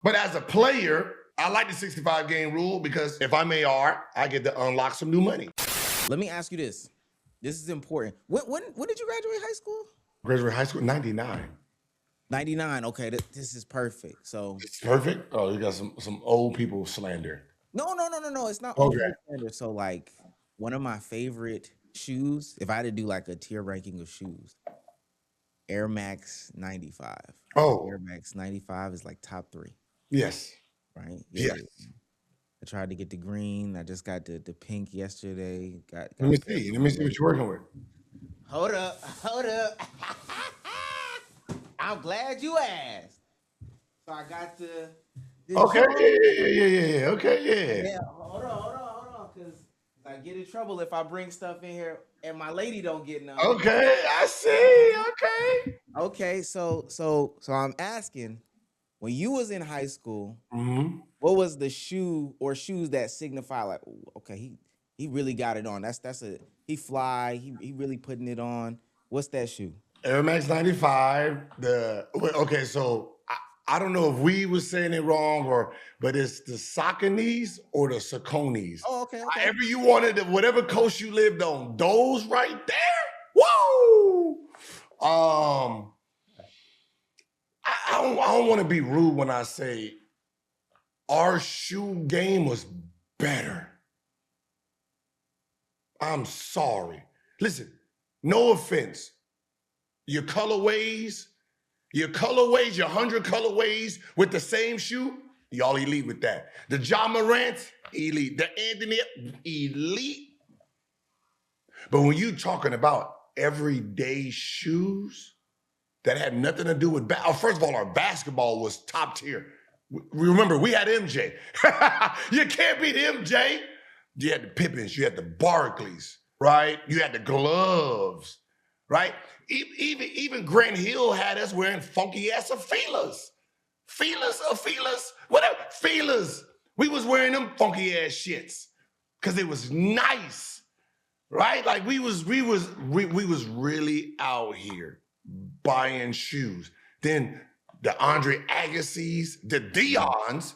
But as a player, I like the 65 game rule because if I'm AR, I get to unlock some new money. Let me ask you this. This is important. When did you graduate high school? Graduate high school, 99. 99. Okay, this is perfect. So It's perfect. Oh, you got some old people slander. no. It's not old Okay. people standard. So like one of my favorite shoes, if I had to do like a tier ranking of shoes, Air Max 95. Oh, Air Max 95 is like top 3, yes. right? Yes. Yeah. I tried to get the green. I just got the pink yesterday. Got Let me a pair see. Let on me the see way. what you're working with. Hold up. I'm glad you asked. So I got the Okay. Jones. Yeah. Okay. Yeah. Yeah, hold on, because I get in trouble if I bring stuff in here and my lady don't get none. Okay. I see. Okay. Okay, so I'm asking, when you was in high school, Hmm. what was the shoe or shoes that signify like, "Ooh, okay, he really got it on. That's a he fly. He really putting it on. What's that shoe? Air Max 95. Okay, so I don't know if we was saying it wrong but it's the Sauconys or the Sauconys. Oh, okay. However you wanted it, whatever coast you lived on, those right there. Whoa. I don't want to be rude when I say our shoe game was better. I'm sorry. Listen, no offense. Your colorways, your 100 colorways with the same shoe, y'all elite with that. The John Morant, elite. The Anthony, elite. But when you talking about everyday shoes that had nothing to do with first of all, our basketball was top tier. Remember, we had MJ. You can't beat MJ. You had the Pippins, you had the Barkleys, right? You had the gloves, right? Even Grant Hill had us wearing funky ass Filas. Filas, whatever. Filas. We was wearing them funky ass shits because it was nice, right? Like we was really out here buying shoes. Then the Andre Agassi's, the Dion's,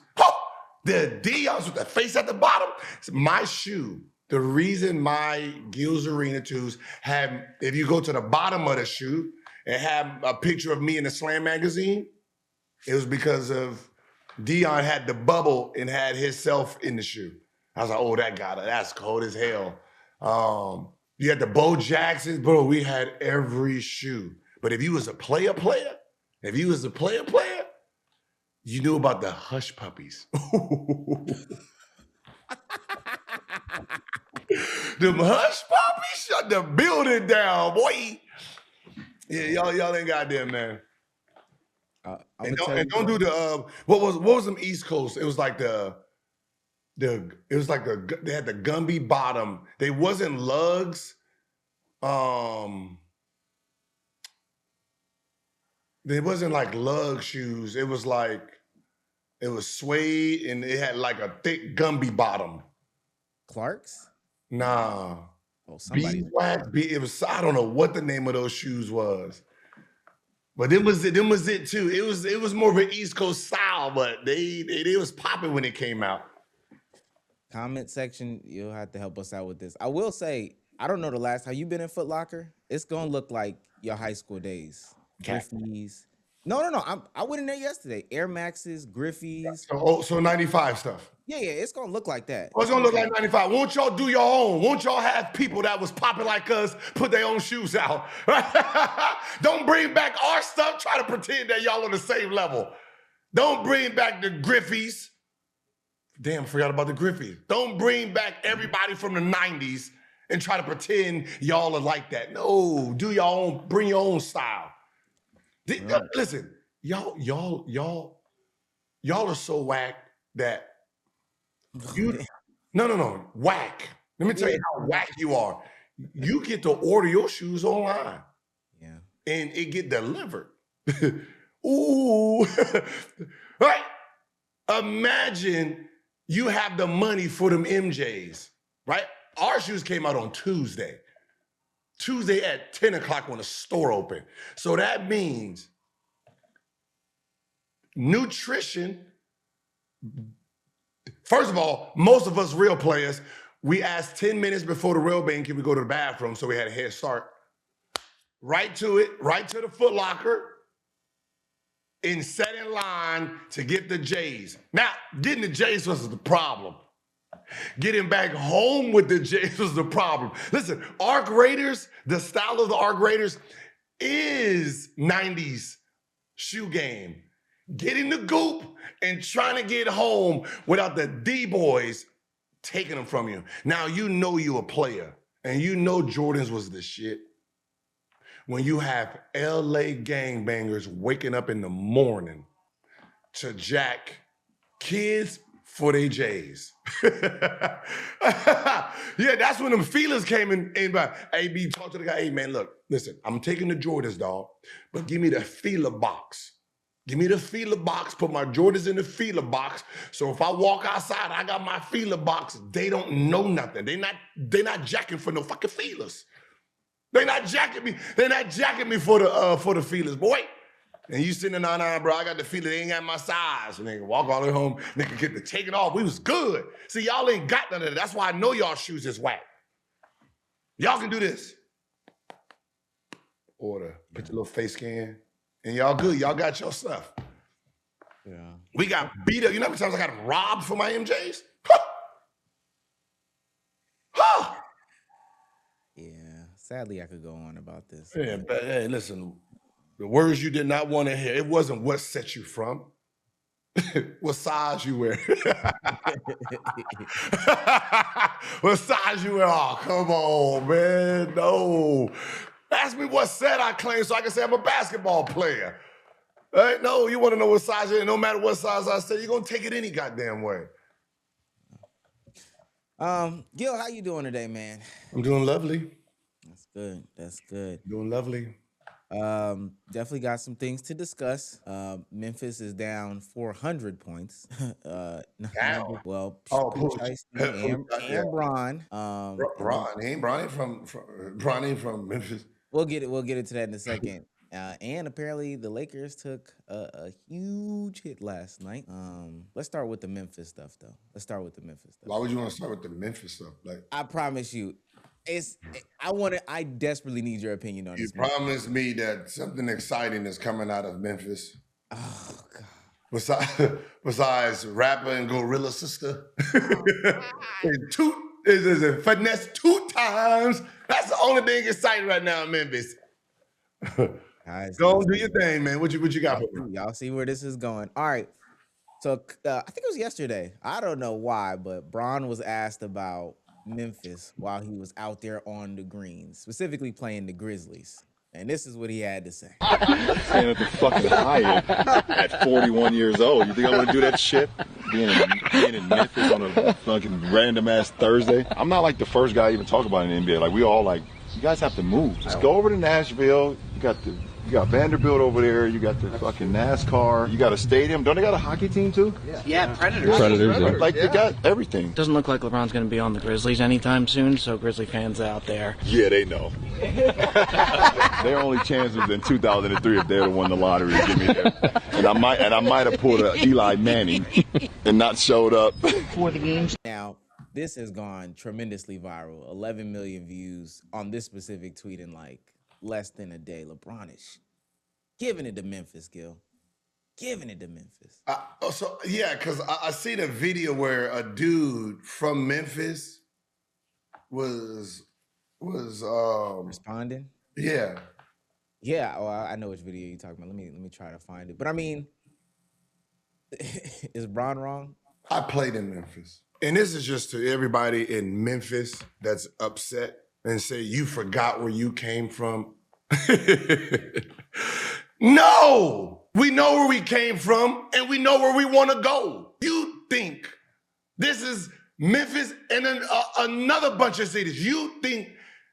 the Dion's with the face at the bottom. My shoe, the reason my Gills Arena 2s have, if you go to the bottom of the shoe and have a picture of me in the Slam magazine, it was because of Dion had the bubble and had himself in the shoe. I was like, oh, that's cold as hell. You had the Bo Jacksons, bro. We had every shoe. But if you was a player, you knew about the hush puppies. Them hush puppies shut the building down, boy. Yeah, y'all ain't got them, man. I'm And don't do the what was them East Coast? It was like they had the Gumby bottom. They wasn't lugs. They wasn't like lug shoes. It was suede and it had like a thick Gumby bottom. Clark's? Nah. Oh, somebody. Beeswax. It was, I don't know what the name of those shoes was. But them was it too. It was more of an East Coast style, but they was popping when it came out. Comment section, you'll have to help us out with this. I will say, I don't know the last time you been in Foot Locker. It's gonna look like your high school days. Griffey's. No. I went in there yesterday. Air Maxes, Griffey's. So 95 stuff. Yeah. It's gonna look like that. Well, it's gonna look like 95. Won't y'all do your own? Won't y'all have people that was popping like us put their own shoes out? Don't bring back our stuff. Try to pretend that y'all on the same level. Don't bring back the Griffies. Damn, forgot about the Griffies. Don't bring back everybody from the 90s and try to pretend y'all are like that. No, do your own, bring your own style. Listen, y'all are so whack that no, whack. Let me tell you how whack you are. You get to order your shoes online. Yeah. And it get delivered. Ooh. Right? Imagine you have the money for them MJs, right? Our shoes came out on Tuesday. Tuesday at 10 o'clock when the store opened. So that means nutrition First of all, most of us real players, we asked 10 minutes before the real game, can we go to the bathroom? So we had a head start. Right to it, right to the Foot Locker, and set in line to get the J's. Now, getting the J's was the problem. Getting back home with the J's was the problem. Listen, arc raiders, the style of the arc raiders is 90s shoe game. Getting the goop and trying to get home without the D-boys taking them from you. Now, you know you a player, and you know Jordans was the shit. When you have LA gangbangers waking up in the morning to jack kids for their J's. Yeah, that's when them feelers came in. But AB talked to the guy, hey man, look, listen, I'm taking the Jordans, dog, but give me the feeler box. Give me the feeler box, put my Jordans in the feeler box. So if I walk outside, I got my feeler box. They don't know nothing. They not jacking for no fucking feelers. They not jacking me. They not jacking me for the feelers. But wait. And you sitting there, nah, bro, I got the feeler. They ain't got my size. And they can walk all the way home. They can get the take it off. We was good. See, y'all ain't got none of that. That's why I know y'all shoes is whack. Y'all can do this. Order. Put your little face scan. And y'all good. Y'all got your stuff. Yeah. We got beat up. You know how many times I got robbed for my MJs? Huh. Huh. Yeah. Sadly, I could go on about this. Yeah, but hey, listen. The words you did not want to hear. It wasn't what set you from. What size you wear. What size you wear. Oh, come on, man. No. Ask me what set I claim so I can say I'm a basketball player. Right? No, you want to know what size you are. No matter what size I say, you're going to take it any goddamn way. Gil, how you doing today, man? I'm doing lovely. That's good. That's good. Doing lovely. Definitely got some things to discuss. Memphis is down 400 points. Well, Pooh Shiesty and Bron. Bron ain't from Memphis. We'll get into that in a second. And apparently the Lakers took a huge hit last night. Let's start with the Memphis stuff, though. Why would you want to start with the Memphis stuff? Like, I promise you, I desperately need your opinion on this. You promised me that something exciting is coming out of Memphis. Oh God. Besides rapper and gorilla sister. Is finesse 2 times. That's the only thing exciting right now in Memphis. Guys, go do your thing, man. What you got for me? Y'all see where this is going. All right. So I think it was yesterday. I don't know why, but Bron was asked about Memphis while he was out there on the greens, specifically playing the Grizzlies. And this is what he had to say. Staying at the fucking Hyatt at 41 years old. You think I want to do that shit? Being in Memphis on a fucking random ass Thursday. I'm not like the first guy to even talk about it in the NBA. Like, we all like, you guys have to move. Just go over to Nashville. You got Vanderbilt over there. You got the fucking NASCAR. You got a stadium. Don't they got a hockey team too? Yeah, Predators. Like, they got everything. Doesn't look like LeBron's going to be on the Grizzlies anytime soon, so Grizzly fans out there. Yeah, they know. Their only chance was in 2003 if they'd have won the lottery. Give me that. And I might have pulled a Eli Manning and not showed up For the games. Now, this has gone tremendously viral. 11 million views on this specific tweet in like less than a day. LeBron is giving it to Memphis, Gil. Giving it to Memphis. Because I seen a video where a dude from Memphis was responding. Yeah. Yeah. Well, I know which video you're talking about. Let me try to find it. But I mean, is Bron wrong? I played in Memphis. And this is just to everybody in Memphis that's upset and say you forgot where you came from. No! We know where we came from and we know where we want to go. You think this is Memphis and then another bunch of cities. You think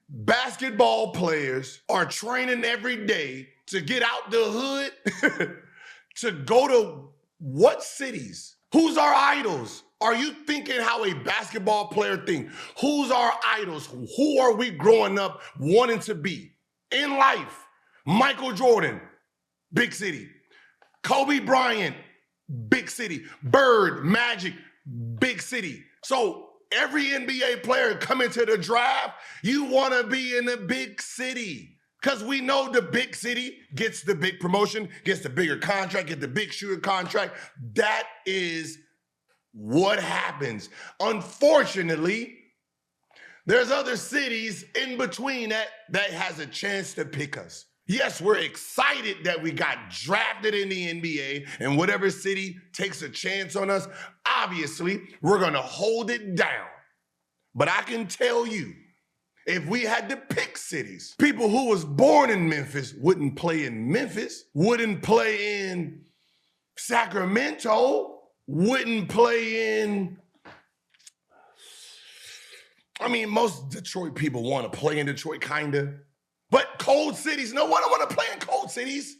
basketball players are training every day to get out the hood to go to what cities? Who's our idols? Are you thinking how a basketball player thinks? Who's our idols? Who are we growing up wanting to be in life? Michael Jordan, big city. Kobe Bryant, big city. Bird, Magic, big city. So every NBA player coming to the draft, you want to be in a big city. Because we know the big city gets the big promotion, gets the bigger contract, gets the big shooter contract. That is what happens. Unfortunately, there's other cities in between that has a chance to pick us. Yes, we're excited that we got drafted in the NBA, and whatever city takes a chance on us, obviously, we're going to hold it down. But I can tell you, if we had to pick cities, people who was born in Memphis wouldn't play in Memphis, wouldn't play in Sacramento, wouldn't play in... I mean, most Detroit people want to play in Detroit, kind of. But cold cities, no one don't want to play in cold cities.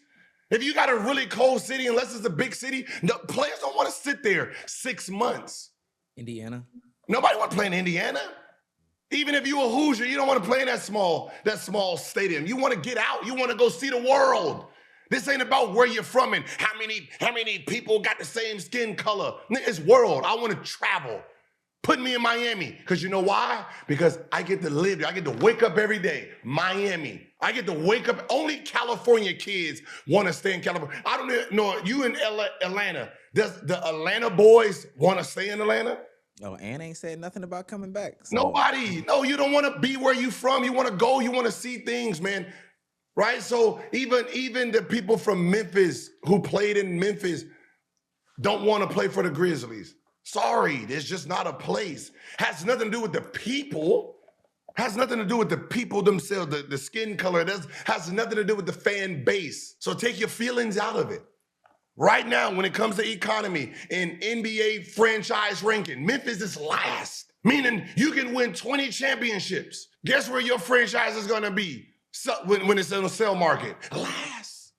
If you got a really cold city, unless it's a big city, no, players don't want to sit there 6 months. Indiana. Nobody want to play in Indiana. Even if you a Hoosier, you don't want to play in that small stadium. You want to get out. You want to go see the world. This ain't about where you're from and how many people got the same skin color. It's world. I want to travel. Put me in Miami. Because you know why? Because I get to live there. I get to wake up every day. Miami. I get to wake up. Only California kids want to stay in California. I don't know. You in Atlanta. Does the Atlanta boys want to stay in Atlanta? No, Ann ain't said nothing about coming back. So. Nobody. No, you don't want to be where you from. You want to go. You want to see things, man. Right? So even the people from Memphis who played in Memphis don't want to play for the Grizzlies. Sorry, there's just not a place. Has nothing to do with the people. Has nothing to do with the people themselves, the skin color. It has nothing to do with the fan base. So take your feelings out of it. Right now, when it comes to economy and NBA franchise ranking, Memphis is last. Meaning you can win 20 championships. Guess where your franchise is going to be when it's in the sale market? Last.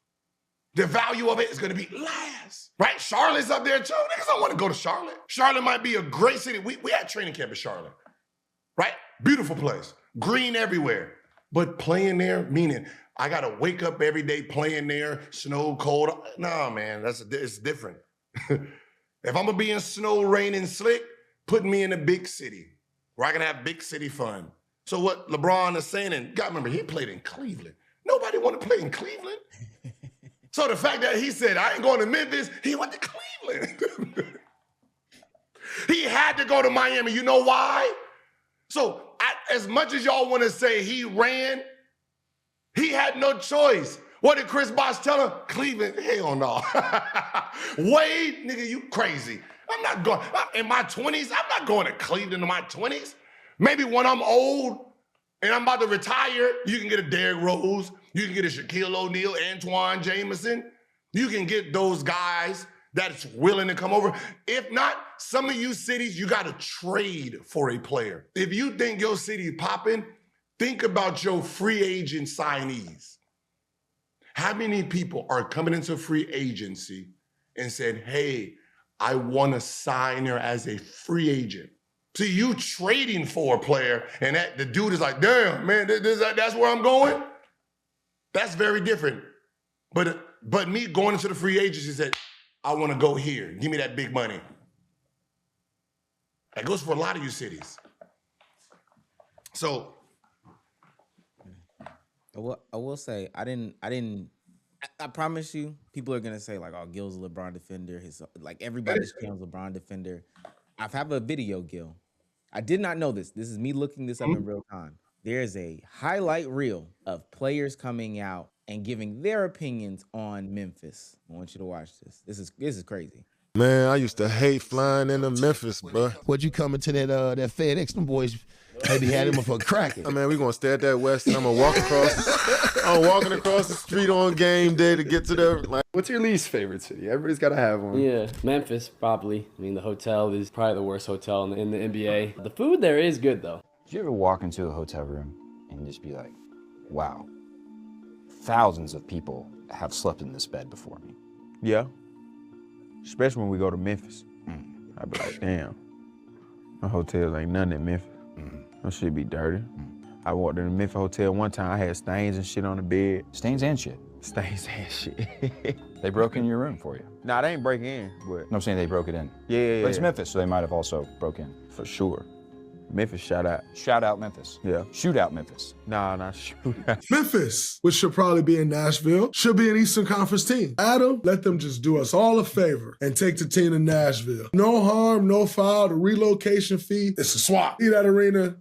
The value of it is going to be last. Right? Charlotte's up there too. Niggas don't want to go to Charlotte. Charlotte might be a great city. We had training camp in Charlotte. Right? Beautiful place. Green everywhere. But playing there, meaning I got to wake up every day playing there, snow, cold. No, man, it's different. If I'm going to be in snow, rain, and slick, put me in a big city where I can have big city fun. So what LeBron is saying, and God, remember, he played in Cleveland. Nobody want to play in Cleveland. So the fact that he said, I ain't going to Memphis, he went to Cleveland. He had to go to Miami. You know why? So as much as y'all want to say he ran, he had no choice. What did Chris Bosh tell him? Cleveland, hell no. Wade, nigga, you crazy. I'm not going, in my 20s, I'm not going to Cleveland in my 20s. Maybe when I'm old and I'm about to retire, you can get a Derrick Rose, you can get a Shaquille O'Neal, Antoine Jameson. You can get those guys that's willing to come over. If not, some of you cities, you got to trade for a player. If you think your city popping, think about your free agent signees. How many people are coming into free agency and said, hey, I want to sign her as a free agent? See, you trading for a player and the dude is like, damn, man, that's where I'm going? That's very different. But me going into the free agency said, I want to go here. Give me that big money. That goes for a lot of you cities. So I will say I promise you, people are gonna say like, "Oh, Gil's a LeBron defender." Everybody's Cam's LeBron defender. I have a video, Gil. I did not know this. This is me looking this up in real time. There's a highlight reel of players coming out and giving their opinions on Memphis. I want you to watch this. This is crazy. Man, I used to hate flying into Memphis, bro. What you coming to that FedEx? Them boys maybe had him for cracking. I mean, we gonna stay at that West, and I'm gonna walk across. I'm walking across the street on game day to get to the. What's your least favorite city? Everybody's got to have one. Yeah, Memphis, probably. I mean, the hotel is probably the worst hotel in the NBA. The food there is good, though. Did you ever walk into a hotel room and just be like, wow, thousands of people have slept in this bed before me? Yeah. Especially when we go to Memphis. I be like, damn, my hotels ain't nothing in Memphis. That shit be dirty. I walked in the Memphis hotel one time, I had stains and shit on the bed. Stains and shit? Stains and shit. They broke in your room for you. Nah, they ain't breaking in, but No, I'm saying they broke it in. yeah. But it's Memphis, so they might have also broke in. For sure. Memphis, shout out. Shout out Memphis. Yeah. Shoot out Memphis. Nah, shoot. Memphis, which should probably be in Nashville, should be an Eastern Conference team. Adam, let them just do us all a favor and take the team to Nashville. No harm, no foul. The relocation fee, it's a swap. See that arena?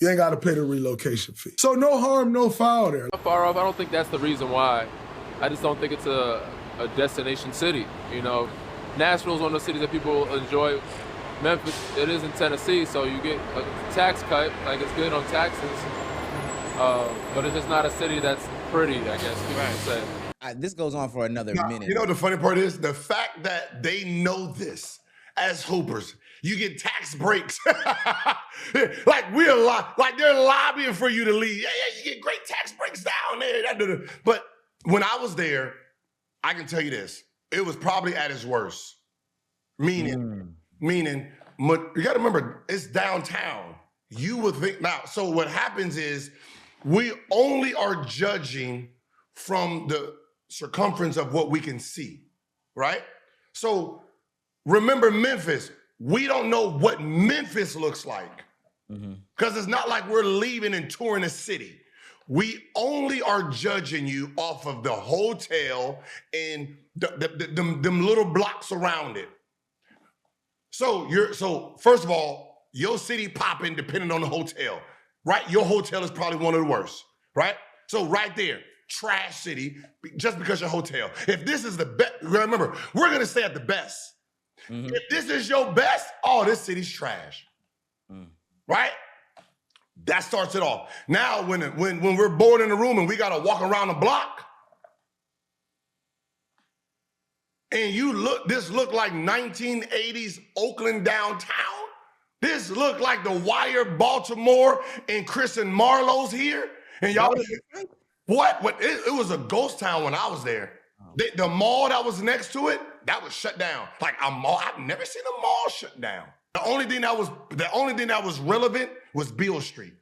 You ain't got to pay the relocation fee. So no harm, no foul there. Far off, I don't think that's the reason why. I just don't think it's a destination city. You know, Nashville's one of those cities that people enjoy. Memphis, it is in Tennessee, so you get a tax cut, like it's good on taxes. But it's just not a city that's pretty, I guess you could say. This goes on for another minute. You know the funny part is? The fact that they know this as Hoopers. You get tax breaks. like they're lobbying for you to leave. Yeah, you get great tax breaks down there. But when I was there, I can tell you this. It was probably at its worst. Meaning, you got to remember, it's downtown. You would think, now, so what happens is we only are judging from the circumference of what we can see, right? So remember Memphis, we don't know what Memphis looks like because it's not like we're leaving and touring a city. We only are judging you off of the hotel and them little blocks around it. So first of all, your city popping depending on the hotel, right? Your hotel is probably one of the worst, right? So right there, trash city, just because your hotel. If this is the best, remember, we're gonna stay at the best. If this is your best, this city's trash, right? That starts it off. Now, when we're bored in the room and we gotta walk around the block, and this look like 1980s Oakland downtown. This look like The Wire, Baltimore, and Chris and Marlowe's here. And y'all, what? It was a ghost town when I was there. The mall that was next to it, that was shut down. Like a mall, I've never seen a mall shut down. The only thing that was relevant was Beale Street.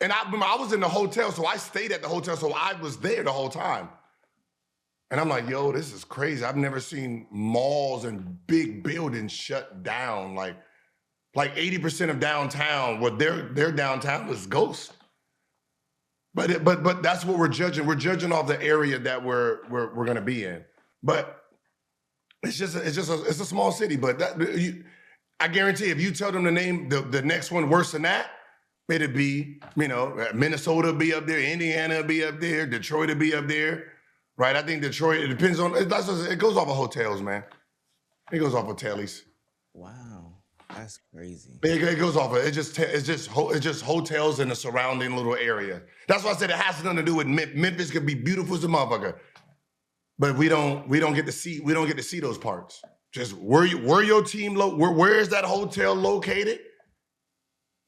And I remember I was in the hotel, so I stayed at the hotel, so I was there the whole time. And I'm like, yo, this is crazy. I've never seen malls and big buildings shut down. Like 80% of downtown, their downtown was ghost. But that's what we're judging. We're judging off the area that we're gonna be in. But it's a small city. But I guarantee if you tell them to name the next one worse than that, it'd be, Minnesota will be up there, Indiana will be up there, Detroit will be up there. Right, I think Detroit. It depends on. It goes off of hotels, man. It goes off of hotels. Wow, that's crazy. It goes off of. It's just hotels in the surrounding little area. That's why I said it has nothing to do with Memphis. Could be beautiful as a motherfucker, but we don't get to see those parts. Just where your team where is that hotel located,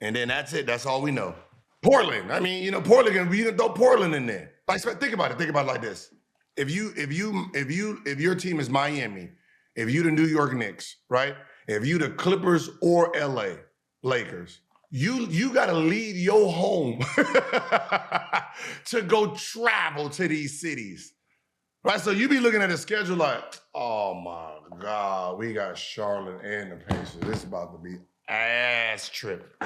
and then that's it. That's all we know. Portland. I mean, Portland. You can throw Portland in there. Like, think about it. Think about it like this. If your team is Miami, if you the New York Knicks, right? If you the Clippers or LA Lakers, you gotta leave your home to go travel to these cities. Right? So you be looking at the schedule like, oh my God, we got Charlotte and the Pacers. This is about to be ass trip.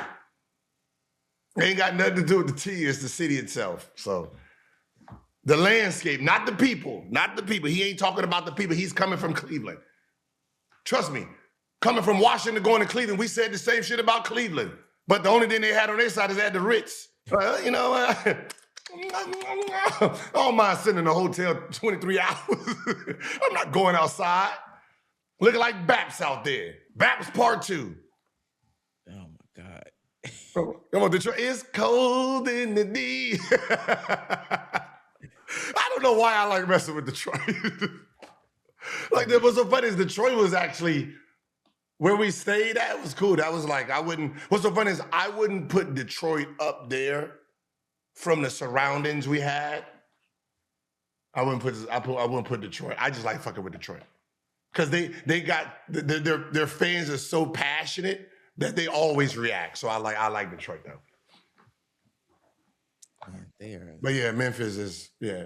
Ain't got nothing to do with the T, it's the city itself. So the landscape, not the people. He ain't talking about the people. He's coming from Cleveland. Trust me, coming from Washington, going to Cleveland, we said the same shit about Cleveland. But the only thing they had on their side is they had the Ritz. I don't mind sitting in a hotel 23 hours. I'm not going outside. Looking like Baps out there. Baps Part 2. Oh my God. Come on, Detroit. It's cold in the D. I don't know why I like messing with Detroit. Like, that was so funny is Detroit was actually where we stayed at. It was cool. That was like, what's so funny is I wouldn't put Detroit up there from the surroundings we had. I wouldn't put Detroit. I just like fucking with Detroit. Because they got, their fans are so passionate that they always react. So I like Detroit though. Man, But yeah, Memphis is, yeah.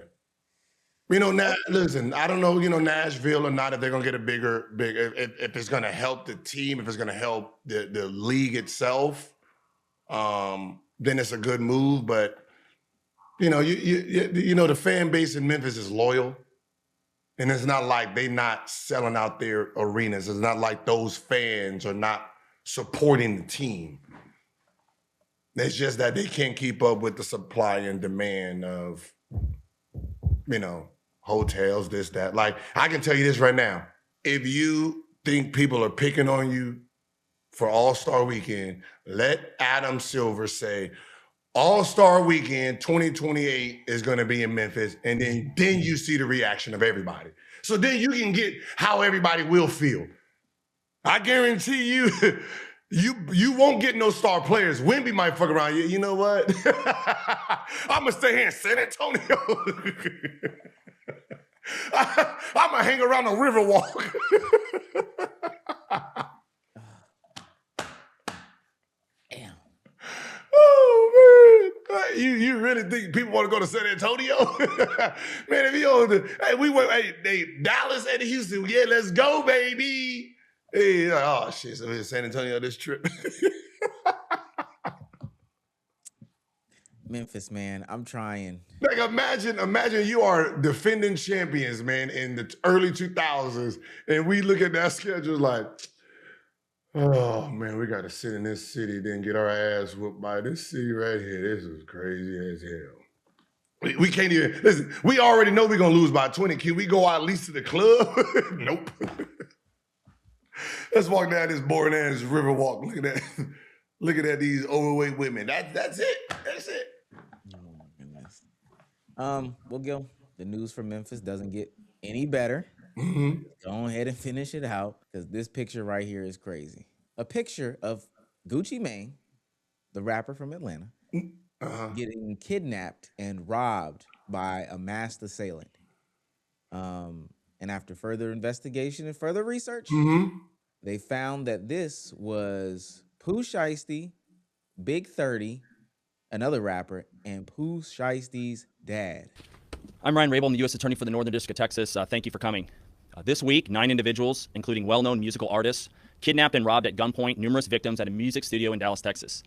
Listen, I don't know, Nashville or not, if they're gonna get a if it's gonna help the team, if it's gonna help the league itself, then it's a good move. But the fan base in Memphis is loyal, and it's not like they not selling out their arenas. It's not like those fans are not supporting the team. It's just that they can't keep up with the supply and demand of, hotels, this, that. Like, I can tell you this right now. If you think people are picking on you for All-Star Weekend, let Adam Silver say, All-Star Weekend 2028 is going to be in Memphis, and then you see the reaction of everybody. So then you can get how everybody will feel. I guarantee you, you won't get no star players. Wemby might fuck around you. You know what? I'm going to stay here in San Antonio. I'm going to hang around the Riverwalk. Damn. Oh, man. You really think people want to go to San Antonio? Man, if you Dallas and Houston, yeah, let's go, baby. Hey, oh, shit, so it's San Antonio this trip. Memphis, man, I'm trying. Like, imagine you are defending champions, man, in the early 2000s, and we look at that schedule like, oh, man, we got to sit in this city, then get our ass whooped by this city right here. This is crazy as hell. We can't even, listen, we already know we're going to lose by 20. Can we go out at least to the club? Nope. Let's walk down this boring ass river walk. Looking at these overweight women. That's it. That's it. Oh my goodness. Well, Gil, the news from Memphis doesn't get any better. Mm-hmm. Go ahead and finish it out, because this picture right here is crazy. A picture of Gucci Mane, the rapper from Atlanta, getting kidnapped and robbed by a masked assailant. And after further investigation and further research, they found that this was Pooh Shiesty, Big 30, another rapper, and Pooh Shiesty's dad. I'm Ryan Rabel, I'm the U.S. Attorney for the Northern District of Texas. Thank you for coming. This week, 9 individuals, including well-known musical artists, kidnapped and robbed at gunpoint numerous victims at a music studio in Dallas, Texas.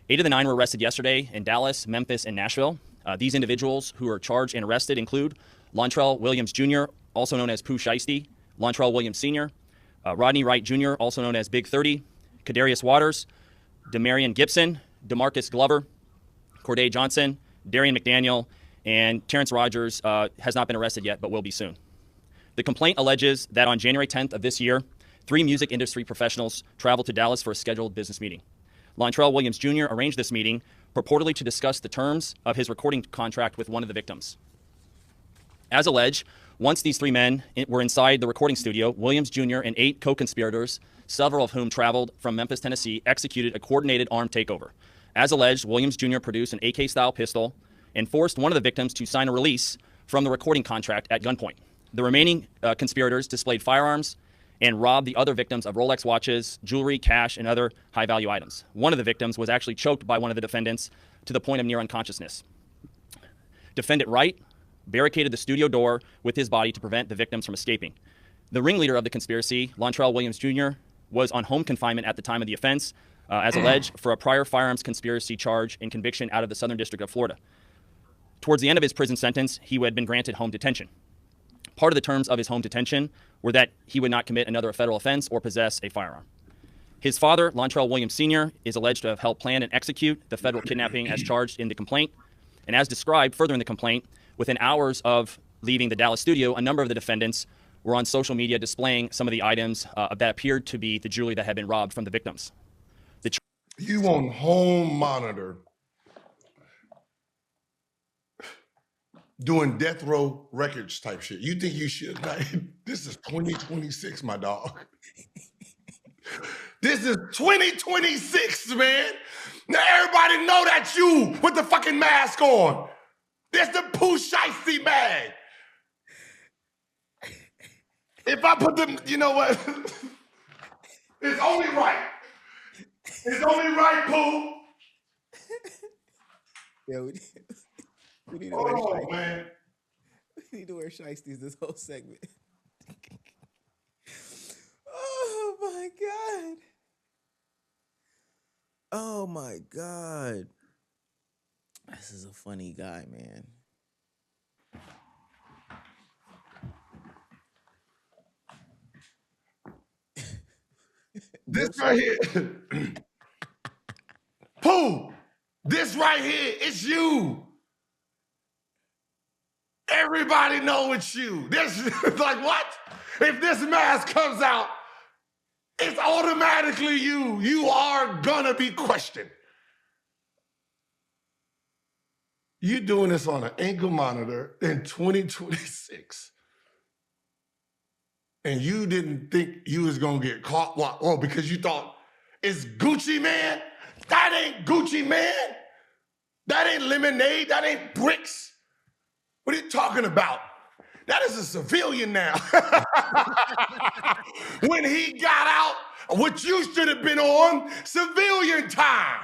8 of the 9 were arrested yesterday in Dallas, Memphis, and Nashville. These individuals who are charged and arrested include Lontrell Williams Jr., also known as Pooh Shiesty, Lontrell Williams Sr., Rodney Wright Jr., also known as Big 30, Kadarius Waters, Demarion Gibson, DeMarcus Glover, Corday Johnson, Darian McDaniel, and Terrence Rogers has not been arrested yet, but will be soon. The complaint alleges that on January 10th of this year, 3 music industry professionals traveled to Dallas for a scheduled business meeting. Lontrell Williams Jr. arranged this meeting purportedly to discuss the terms of his recording contract with one of the victims. As alleged, once these 3 men were inside the recording studio, Williams Jr. and 8 co-conspirators, several of whom traveled from Memphis, Tennessee, executed a coordinated armed takeover. As alleged, Williams Jr. produced an AK-style pistol and forced one of the victims to sign a release from the recording contract at gunpoint. The remaining conspirators displayed firearms and robbed the other victims of Rolex watches, jewelry, cash, and other high-value items. One of the victims was actually choked by one of the defendants to the point of near unconsciousness. Defendant Wright barricaded the studio door with his body to prevent the victims from escaping. The ringleader of the conspiracy, Lontrell Williams Jr., was on home confinement at the time of the offense, as alleged, for a prior firearms conspiracy charge and conviction out of the Southern District of Florida. Towards the end of his prison sentence, he had been granted home detention. Part of the terms of his home detention were that he would not commit another federal offense or possess a firearm. His father, Lontrell Williams Sr., is alleged to have helped plan and execute the federal kidnapping as charged in the complaint. And as described further in the complaint, within hours of leaving the Dallas studio, a number of the defendants were on social media displaying some of the items that appeared to be the jewelry that had been robbed from the victims. You on home monitor doing death row records type shit. You think you should? Like, this is 2026, my dog. This is 2026, man. Now everybody know that you with the fucking mask on. That's the Pooh Shiesty bag. If I put them, you know what? It's only right. It's only right, Pooh. Yeah, we need a oh, man. We need to wear shiesties this whole segment. Oh my god. Oh my god. This is a funny guy, man. This right here. Pooh, this right here, it's you. Everybody know it's you. This like what? If this mask comes out, it's automatically you. You are gonna be questioned. You doing this on an ankle monitor in 2026. And you didn't think you was gonna get caught. What? Oh, because you thought it's Gucci Man? That ain't Gucci Man. That ain't lemonade. That ain't bricks. What are you talking about? That is a civilian now. When he got out, what you should have been on, civilian time.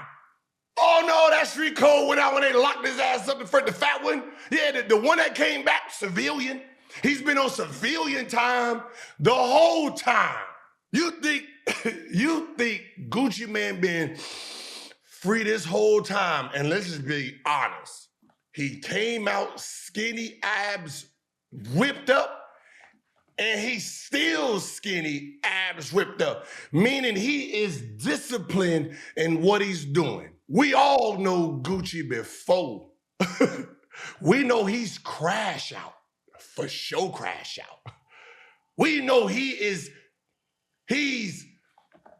Oh no, that street code went out when they locked his ass up in front of the fat one. Yeah, the one that came back, civilian. He's been on civilian time the whole time. You think Gucci Man been free this whole time? And let's just be honest. He came out skinny, abs whipped up, and he's still skinny, abs whipped up, meaning he is disciplined in what he's doing. We all know Gucci before. We know he's crash out, for sure crash out. We know he's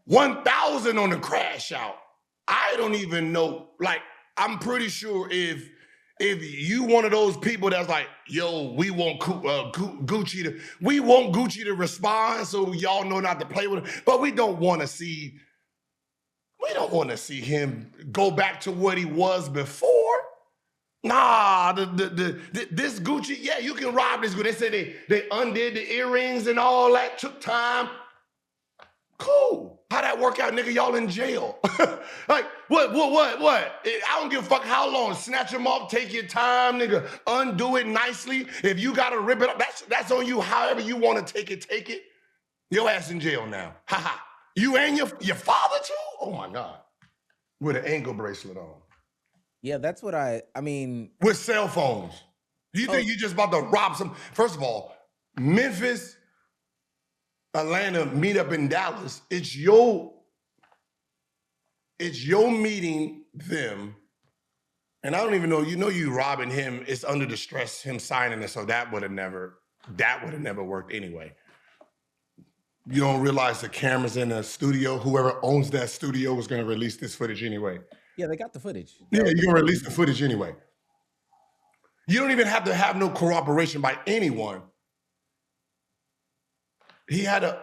1,000 on the crash out. I don't even know, like, I'm pretty sure if you one of those people that's like, yo, we want Gucci to respond so y'all know not to play with him, but we don't want to see him go back to what he was before. Nah, this Gucci, yeah, you can rob this Gucci. They said they undid the earrings and all that, took time. Cool. How that work out, nigga? Y'all in jail. Like, what? I don't give a fuck how long. Snatch them off, take your time, nigga. Undo it nicely. If you gotta rip it up, that's on you. However you want to take it. Your ass in jail now. Ha ha. You and your father too? Oh my God. With an ankle bracelet on. Yeah, that's what I mean. With cell phones. You think you just about to rob some? First of all, Memphis, Atlanta, meet up in Dallas. It's your meeting them. And I don't even know, you robbing him. It's under the stress, him signing it. So that would have never worked anyway. You don't realize the cameras in the studio, whoever owns that studio was going to release this footage anyway. Yeah, they got the footage. Yeah, you're going to release the footage anyway. You don't even have to have no corroboration by anyone. He had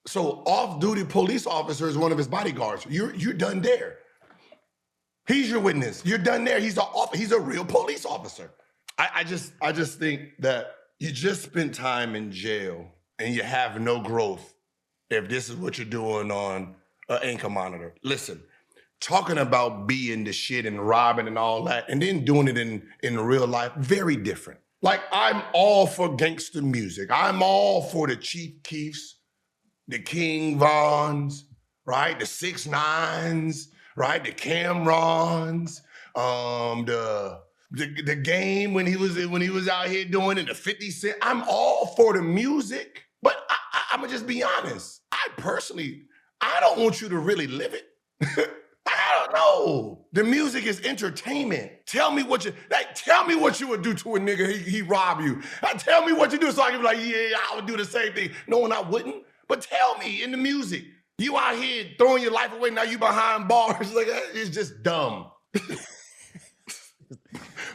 so off-duty police officer is one of his bodyguards. You're done there. He's your witness. You're done there. He's a real police officer. I just think that you just spent time in jail and you have no growth if this is what you're doing on an ankle monitor. Listen, talking about being the shit and robbing and all that, and then doing it in real life, very different. Like, I'm all for gangster music. I'm all for the Chief Keefs, the King Vons, right? The 6ix9ines, right? The Cam'rons, the Game when he was out here doing it, the 50 Cent. I'm all for the music, but I'm gonna just be honest. I don't want you to really live it. I don't know. The music is entertainment. Tell me what you would do to a nigga. He rob you. Tell me what you do so I can be like, yeah, I would do the same thing. No, I wouldn't. But tell me in the music, you out here throwing your life away. Now you behind bars. Like, it's just dumb.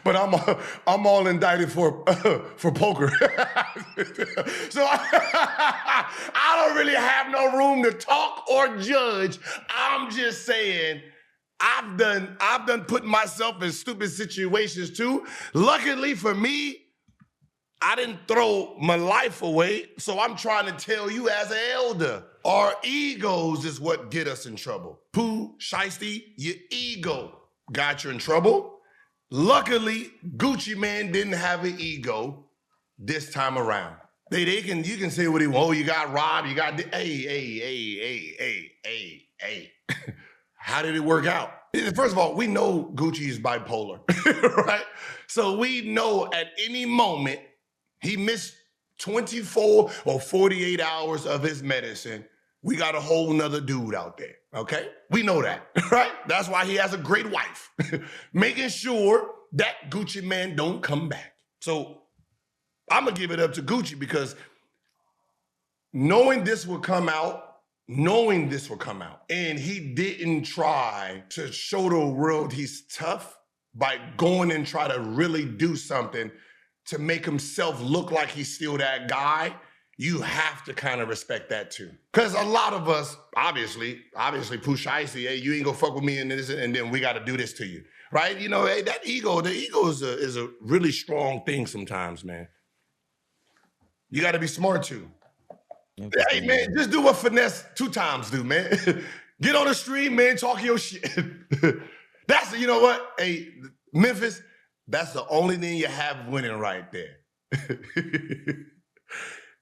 But I'm all indicted for poker. So I don't really have no room to talk or judge. I'm just saying I've done put myself in stupid situations too. Luckily for me, I didn't throw my life away. So I'm trying to tell you as an elder, our egos is what get us in trouble. Pooh Shiesty, your ego got you in trouble. Luckily, Gucci Man didn't have an ego. this time around. You can say what he want. Oh, you got robbed. You got hey. How did it work out? First of all, we know Gucci is bipolar, right? So we know at any moment he missed 24 or 48 hours of his medicine. We got a whole nother dude out there, okay? We know that, right? That's why he has a great wife, making sure that Gucci man don't come back. So I'm gonna give it up to Gucci because knowing this would come out, and he didn't try to show the world he's tough by going and try to really do something to make himself look like he's still that guy. You have to kind of respect that too. Because a lot of us, obviously, Pooh Shiesty, hey, you ain't gonna fuck with me and this, and then we gotta do this to you, right? You know, hey, the ego is a really strong thing sometimes, man. You gotta be smart too. Hey, man, just do what Finesse 2 times do, man. Get on the stream, man, talk your shit. You know what? Hey, Memphis, that's the only thing you have winning right there.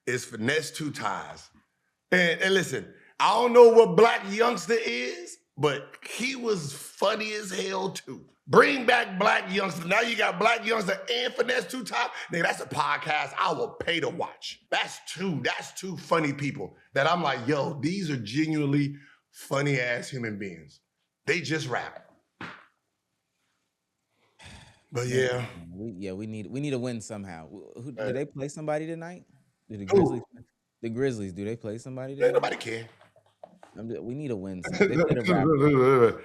It's Finesse 2 ties. And listen, I don't know what Black Youngster is, but he was funny as hell too. Bring back Black Youngster. Now you got Black Youngster and Finesse 2 ties. Nigga, that's a podcast I will pay to watch. That's two funny people that I'm like, yo, these are genuinely funny ass human beings. They just rap. But yeah. We need a win somehow. Do they play somebody tonight? Do the Grizzlies? The Grizzlies, do they play somebody tonight? Nobody care. We need a win. They play the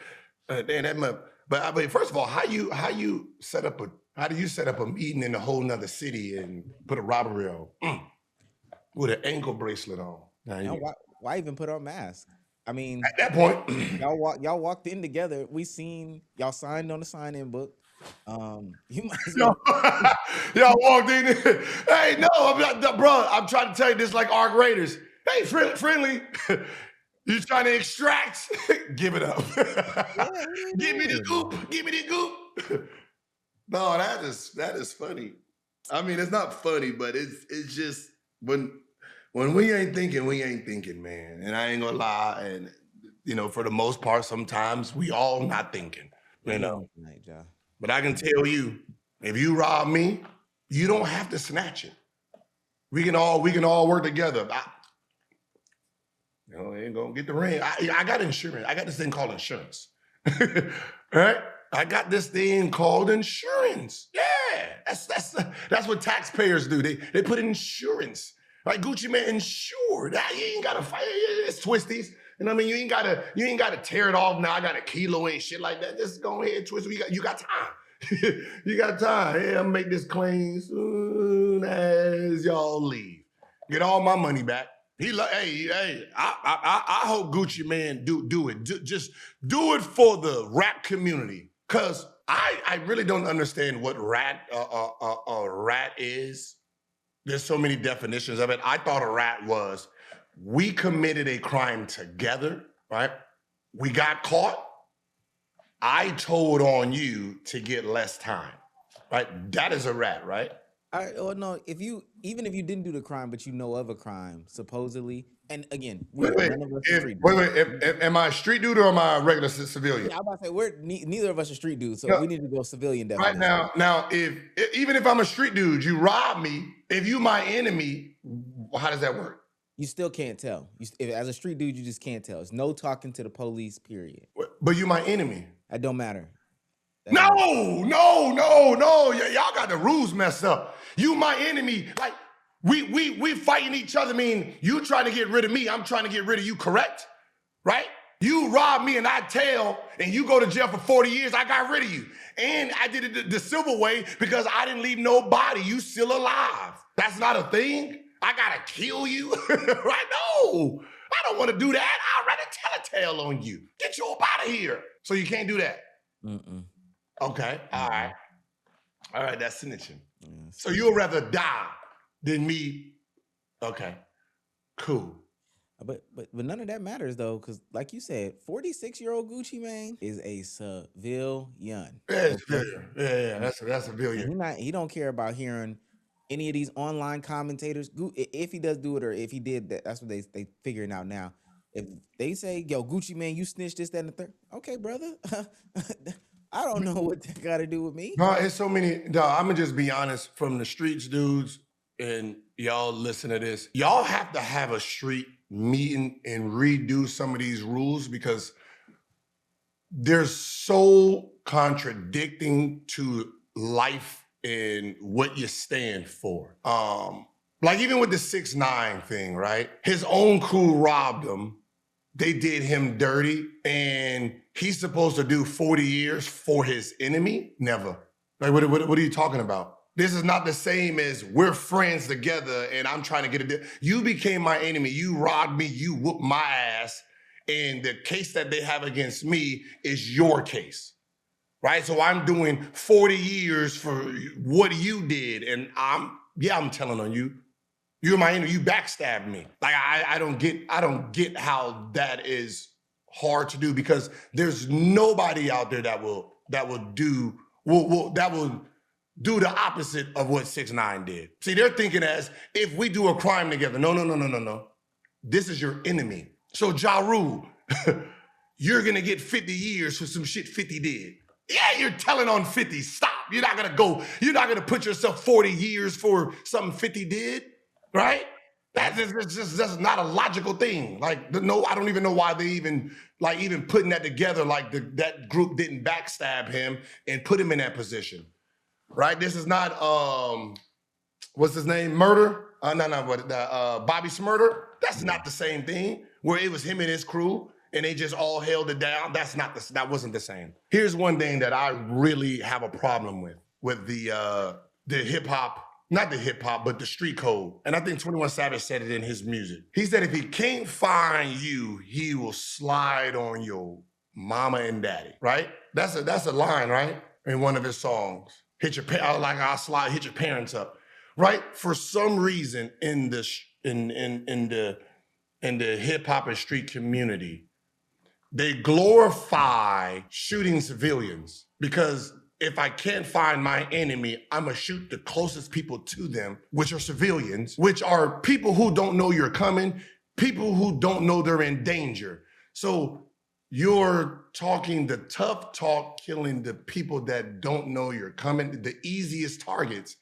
Raptors. But I mean, first of all, how do you set up a meeting in a whole nother city and put a robbery on with an ankle bracelet on? Why even put on masks? I mean, at that point, y'all walked in together. We seen y'all signed on the sign-in book. You might as well. Y'all walked in. Hey, no, I'm trying to tell you this like Arc Raiders. Hey, friendly. You trying to extract? Give it up. Give me the goop. Give me the goop. No, that is funny. I mean, it's not funny, but it's just when we ain't thinking, man. And I ain't gonna lie. And you know, for the most part, sometimes we all not thinking. You know. But I can tell you, if you rob me, you don't have to snatch it. We can all work together. Ain't gonna get the ring. I got insurance. I got this thing called insurance. Right? I got this thing called insurance. Yeah, that's what taxpayers do. They put insurance. Like Gucci man insured. You ain't gotta fight. It's twisties. And I mean, you ain't gotta tear it off now. I got a kilo and shit like that. Just go ahead, twist. You got time. You got time. Hey, I'll make this claim soon as y'all leave. Get all my money back. I hope Gucci man do it. Just do it for the rap community. Cause I really don't understand what a rat is. There's so many definitions of it. I thought a rat was, we committed a crime together, right? We got caught. I told on you to get less time, right? That is a rat, right? No, even if you didn't do the crime, but you know of a crime, supposedly, and again, am I a street dude or am I a regular civilian? Yeah, I'm about to say neither of us are street dudes, so we need to go civilian definition. Right now, even if I'm a street dude, you rob me. If you my enemy, how does that work? You still can't tell. As a street dude, you just can't tell. It's no talking to the police, period. But you my enemy. That don't matter. No. Y'all got the rules messed up. You my enemy. Like, we fighting each other. I mean, you trying to get rid of me. I'm trying to get rid of you, correct? Right? You rob me and I tell, and you go to jail for 40 years, I got rid of you. And I did it the civil way because I didn't leave no body. You still alive. That's not a thing. I gotta kill you, right? No, I don't want to do that. I'd rather tell a tale on you. Get you up out of here. So you can't do that. Okay, all right, that's snitching. So you'll rather die than me. Okay, cool. But none of that matters though, because like you said, 46-year-old Gucci Mane is a civilian. Yeah, that's a civilian. He don't care about hearing any of these online commentators, if he does do it or if he did, that's what they figuring out now. If they say, yo, Gucci man, you snitched this, that, and the third. Okay, brother. I don't know what that got to do with me. No, it's so many. No, I'm gonna just be honest. From the streets, dudes, and y'all listen to this. Y'all have to have a street meeting and redo some of these rules because they're so contradicting to life and what you stand for. Like even with the 6ix9ine thing, right? His own crew robbed him. They did him dirty, and he's supposed to do 40 years for his enemy? Never. Like, what are you talking about? This is not the same as we're friends together and I'm trying to get a deal. You became my enemy. You robbed me. You whooped my ass. And the case that they have against me is your case, right? So I'm doing 40 years for what you did. And I'm telling on you. You're my enemy. You backstabbed me. Like I don't get how that is hard to do because there's nobody out there that will do the opposite of what 6ix9ine did. See, they're thinking as if we do a crime together. No. This is your enemy. So Ja Rule, you're gonna get 50 years for some shit 50 did. Yeah, you're telling on 50. Stop. You're not gonna put yourself 40 years for something 50 did. Right? That's not a logical thing. Like, no, I don't even know why they even putting that together. Like that group didn't backstab him and put him in that position. Right? This is not what's his name? Murder? Bobby Smurder? That's not the same thing. Where it was him and his crew and they just all held it down. That wasn't the same. Here's one thing that I really have a problem with the hip hop. Not the hip hop, but the street code. And I think 21 Savage said it in his music. He said, if he can't find you, he will slide on your mama and daddy, right? That's a line, right? In one of his songs. Hit your parents up, right? For some reason in the hip hop and street community, they glorify shooting civilians because if I can't find my enemy, I'm gonna shoot the closest people to them, which are civilians, which are people who don't know you're coming, people who don't know they're in danger. So you're talking the tough talk, killing the people that don't know you're coming, the easiest targets.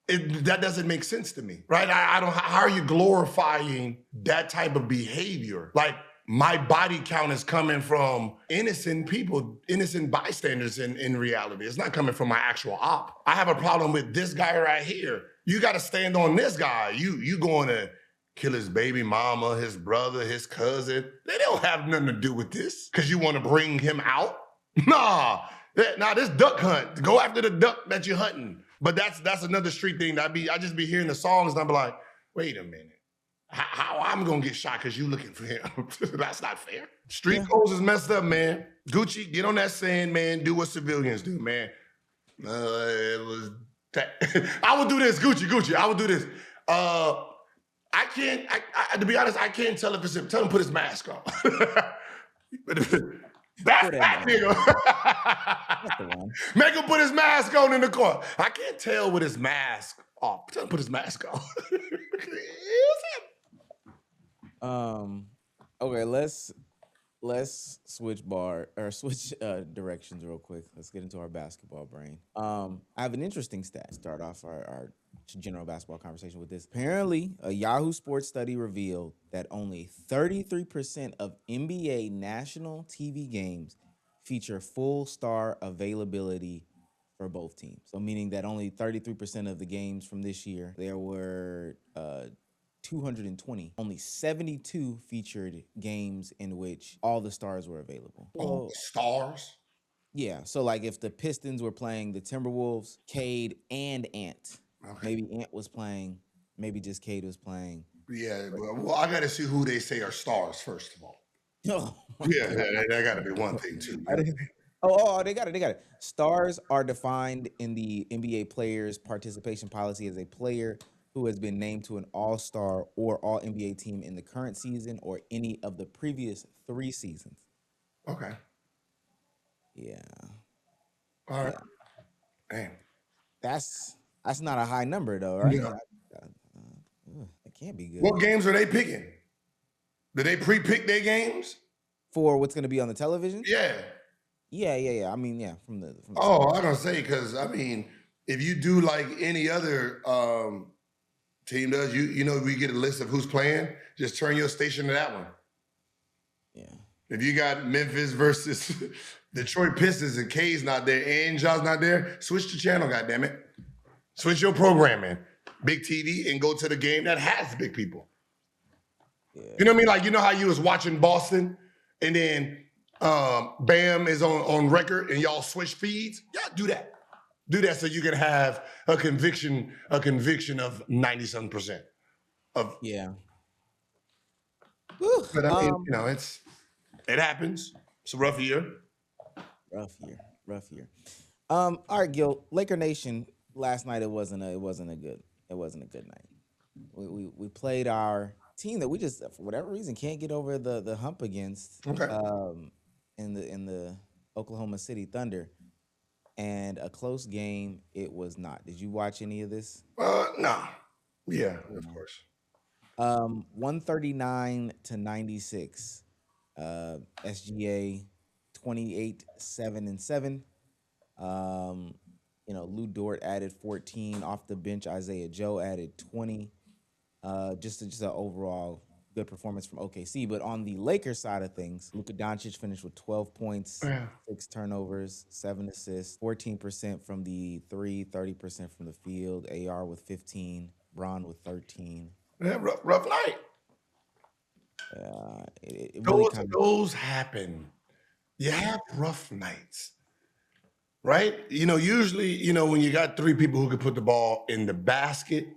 That doesn't make sense to me, right? How are you glorifying that type of behavior? Like, my body count is coming from innocent people, innocent bystanders in reality. It's not coming from my actual op. I have a problem with this guy right here. You got to stand on this guy. You going to kill his baby mama, his brother, his cousin. They don't have nothing to do with this because you want to bring him out. Nah, this duck hunt. Go after the duck that you're hunting. But that's another street thing. I just be hearing the songs and I'm like, wait a minute. How I'm gonna get shot because you looking for him? That's not fair. Street codes is messed up, man. Gucci, get on that saying, man. Do what civilians do, man. It was. I would do this, Gucci. I would do this. I can't. To be honest, I can't tell if it's him. Tell him to put his mask on. That's that nigga. Make him put his mask on in the car. I can't tell with his mask off. Tell him to put his mask on. Okay, let's switch directions real quick. Let's get into our basketball brain. I have an interesting stat. Start off our general basketball conversation with this. Apparently, a Yahoo Sports study revealed that only 33% of NBA national TV games feature full star availability for both teams. So meaning that only 33% of the games from this year, there were 220. Only 72 featured games in which all the stars were available. All the stars? Yeah. So like if the Pistons were playing the Timberwolves, Cade and Ant. Okay. Maybe Ant was playing, maybe just Cade was playing. Yeah, well, I got to see who they say are stars, first of all. Yeah, that got to be one thing, too. They got it. Stars are defined in the NBA players' participation policy as a player who has been named to an all-star or all-NBA team in the current season or any of the previous 3 seasons. Okay. Yeah. All right. Damn. That's not a high number though, right? No. It can't be good. What games are they picking? Do they pre-pick their games? For what's going to be on the television? Yeah. Yeah. I mean, yeah, from the Oh, I was gonna say, because I mean, if you do like any other team does, you know, we get a list of who's playing. Just turn your station to that one. Yeah. If you got Memphis versus Detroit Pistons and K's not there and Ja's not there, switch the channel, goddammit. Switch your programming, big TV, and go to the game that has big people. Yeah. You know what I mean? Like, you know how you was watching Boston and then Bam is on record and y'all switch feeds? Yeah, do that. Do that so you can have a conviction of 90-something% of. Yeah. But I mean, you know, it happens. It's a rough year. Rough year. All right, Gil. Laker Nation. Last night it wasn't a good night. We played our team that we just for whatever reason can't get over the hump against. Okay. In the Oklahoma City Thunder, and a close game it was not. Did you watch any of this? No. Yeah, of course. 139-96. SGA 28-7-7. You know, Lou Dort added 14 off the bench. Isaiah Joe added 20. Just an overall good performance from OKC. But on the Lakers side of things, Luka Doncic finished with 12 points, 6 turnovers, 7 assists, 14% from the three, 30% from the field. AR with 15, Bron with 13. Yeah, rough night. It really those happen. You have rough nights. Right? You know, usually, you know, when you got 3 people who can put the ball in the basket,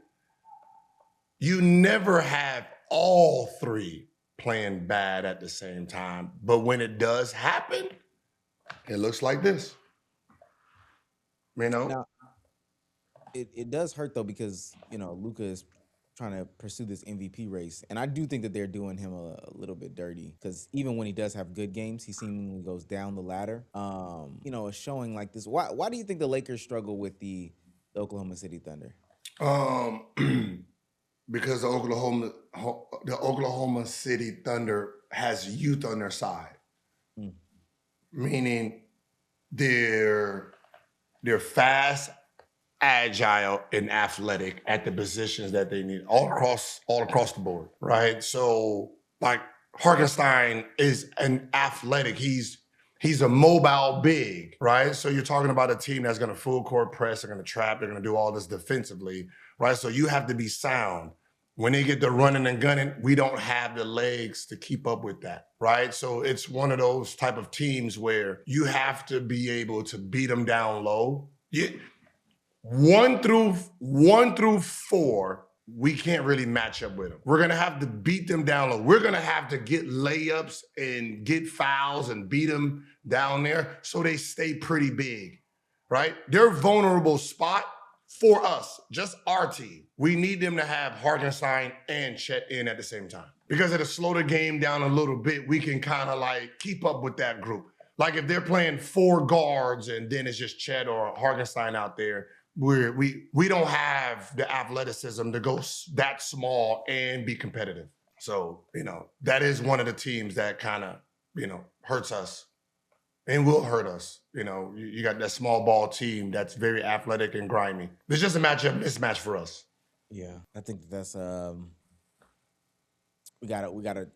you never have all 3 playing bad at the same time. But when it does happen, it looks like this. You know? Now, it does hurt, though, because, you know, Luka is trying to pursue this MVP race. And I do think that they're doing him a little bit dirty, because even when he does have good games, he seemingly goes down the ladder. You know, it's showing like this. Why do you think the Lakers struggle with the Oklahoma City Thunder? Because the Oklahoma City Thunder has youth on their side. Meaning they're fast, agile, and athletic at the positions that they need all across the board, right? So like Hartenstein is an athletic. He's a mobile big, right? So you're talking about a team that's going to full court press, they're going to trap, they're going to do all this defensively, right? So you have to be sound. When they get the running and gunning, we don't have the legs to keep up with that, right? So it's one of those type of teams where you have to be able to beat them down low. 1 through 4, we can't really match up with them. We're going to have to beat them down low. We're going to have to get layups and get fouls and beat them down there so they stay pretty big, right? Their vulnerable spot for us, just our team, we need them to have Hartenstein and Chet in at the same time. Because it'll slow the game down a little bit. We can kind of like keep up with that group. Like if they're playing 4 guards and then it's just Chet or Hartenstein out there, we don't have the athleticism to go that small and be competitive. So, you know, that is one of the teams that kind of, you know, hurts us and will hurt us. You know, you got that small ball team that's very athletic and grimy. It's just a mismatch for us. Yeah, I think that's we gotta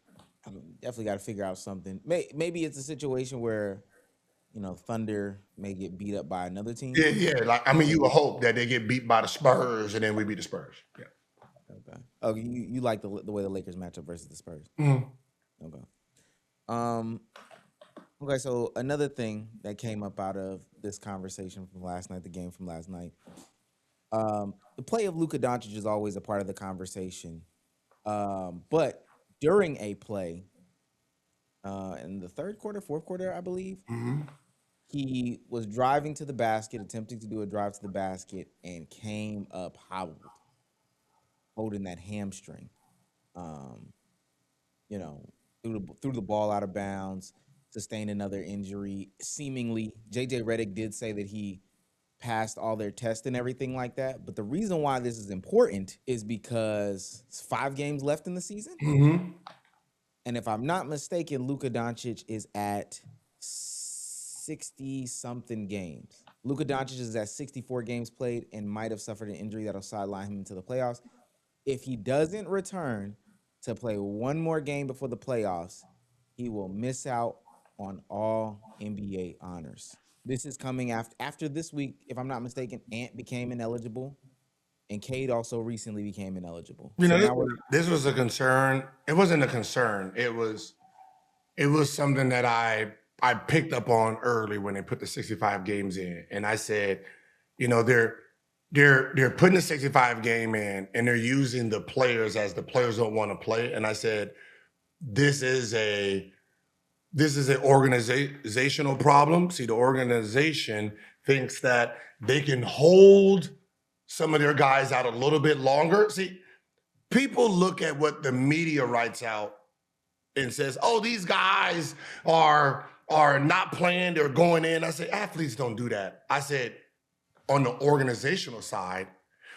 definitely gotta figure out something. Maybe it's a situation where, you know, Thunder may get beat up by another team. Yeah. Like, I mean, you would hope that they get beat by the Spurs and then we beat the Spurs. Yeah. Okay. Oh, you like the way the Lakers match up versus the Spurs? Mm-hmm. Okay. Okay. So another thing that came up out of this conversation from last night, the game from last night, the play of Luka Doncic is always a part of the conversation, but during a play, in the fourth quarter, I believe. Mm-hmm. He was driving to the basket, attempting to do a drive to the basket, and came up hobbled, holding that hamstring. You know, threw the ball out of bounds, sustained another injury. Seemingly, JJ Redick did say that he passed all their tests and everything like that. But the reason why this is important is because it's 5 games left in the season. Mm-hmm. And if I'm not mistaken, Luka Doncic is at 60-something games. Luka Doncic is at 64 games played and might have suffered an injury that'll sideline him into the playoffs. If he doesn't return to play one more game before the playoffs, he will miss out on all NBA honors. This is coming after this week. If I'm not mistaken, Ant became ineligible, and Cade also recently became ineligible. You know, now this was a concern. It wasn't a concern. It was something that I picked up on early when they put the 65 games in, and I said, you know, they're putting the 65 game in, and they're using the players as the players don't want to play. And I said, this is an organizational problem. See, the organization thinks that they can hold some of their guys out a little bit longer. See, people look at what the media writes out and says, oh, these guys are not playing, they're going in. I said, athletes don't do that. I said, on the organizational side,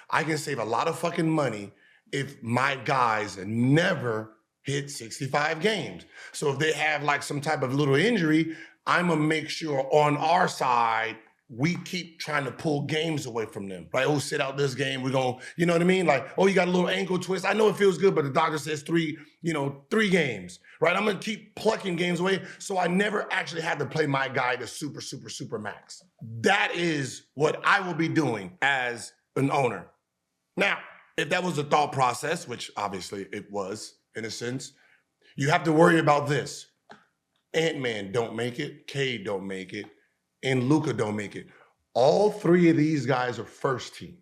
I can save a lot of fucking money if my guys never hit 65 games. So if they have like some type of little injury, I'm gonna make sure on our side, we keep trying to pull games away from them. Right? Oh, sit out this game. We're gonna, you know what I mean? Like, oh, you got a little ankle twist. I know it feels good, but the doctor says 3 games. Right? I'm gonna keep plucking games away. So I never actually had to play my guy to super max. That is what I will be doing as an owner. Now, if that was the thought process, which obviously it was in a sense, you have to worry about this. Ant-Man don't make it, Cade don't make it, and Luka don't make it. All 3 of these guys are first team,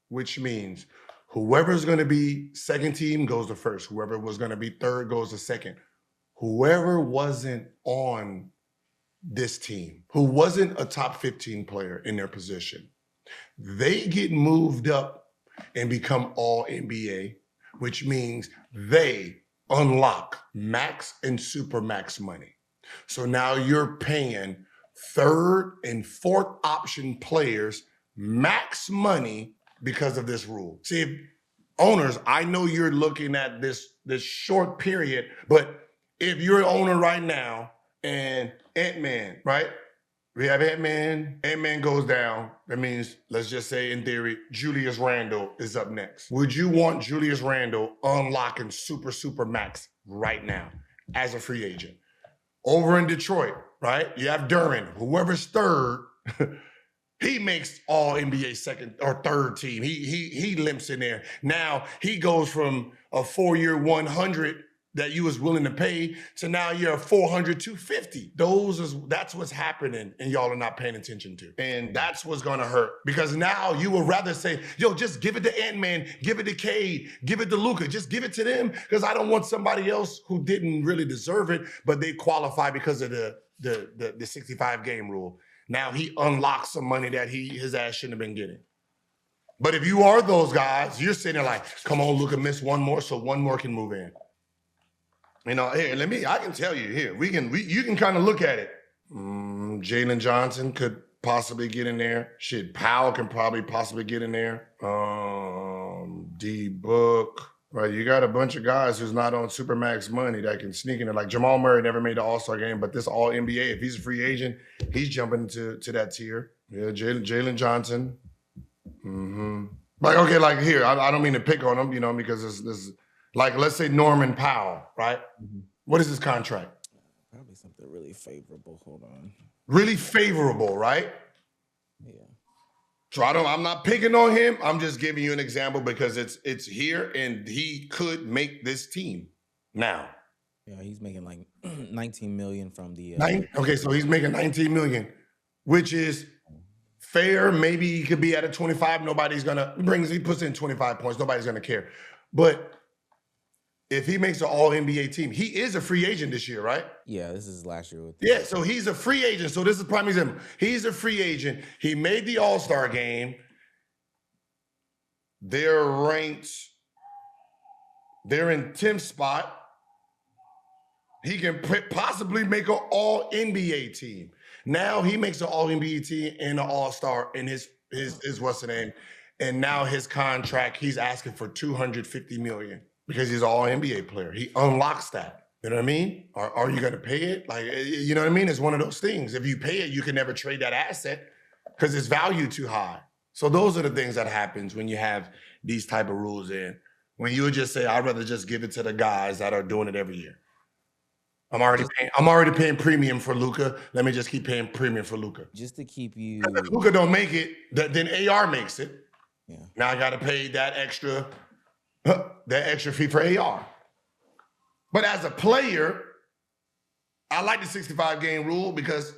which means whoever's going to be second team goes to first. Whoever was going to be third goes to second. Whoever wasn't on this team, who wasn't a top 15 player in their position, they get moved up and become all NBA, which means they unlock max and super max money. So now you're paying third and fourth option players max money because of this rule. See, owners, I know you're looking at this short period, but if you're an owner right now and Ant-Man, right? We have Ant-Man goes down. That means, let's just say in theory, Julius Randle is up next. Would you want Julius Randle unlocking super max right now as a free agent? Over in Detroit, right? You have Duran, whoever's third, he makes all NBA second or third team. He limps in there. Now he goes from a 4-year 100 that you was willing to pay to now you're a 400 250. That's what's happening and y'all are not paying attention to. And that's what's gonna hurt because now you would rather say, yo, just give it to Ant-Man, give it to Cade, give it to Luka, just give it to them because I don't want somebody else who didn't really deserve it, but they qualify because of the 65 game rule. Now he unlocks some money that his ass shouldn't have been getting. But if you are those guys, you're sitting there like, come on, Luka, miss one more so one more can move in. You know, here, I can tell you here, you can kind of look at it. Jalen Johnson could possibly get in there. Shit, Powell can probably possibly get in there. D-Book, right? You got a bunch of guys who's not on Supermax money that can sneak in there. Like Jamal Murray never made the All-Star game, but this all NBA, if he's a free agent, he's jumping to that tier. Yeah, Jalen Johnson. Like, okay, like here, I don't mean to pick on him, you know, because this like, let's say Norman Powell, right? What is his contract? Probably something really favorable. Hold on. Really favorable, right? Yeah. So I'm not picking on him. I'm just giving you an example because it's here and he could make this team now. Yeah, he's making like 19 million from the okay, so he's making 19 million, which is fair. Maybe he could be at a 25. He puts in 25 points. Nobody's gonna care. But if he makes an all-NBA team, he is a free agent this year, right? Yeah, this is last year. Yeah, so he's a free agent. So this is prime example. He's a free agent. He made the All-Star game. They're ranked. They're in 10th spot. He can possibly make an all-NBA team. Now he makes an all-NBA team and an all-star, and his is what's the name, and now his contract he's asking for $250 million because he's an all NBA player. He unlocks that. You know what I mean? Are you going to pay it? Like, you know what I mean? It's one of those things. If you pay it, you can never trade that asset because it's valued too high. So those are the things that happens when you have these type of rules in. When you would just say, I'd rather just give it to the guys that are doing it every year. I'm already paying premium for Luka. Let me just keep paying premium for Luka. Just to keep you. If Luka don't make it, then AR makes it. Yeah. Now I got to pay that extra fee for AR. But as a player, I like the 65 game rule because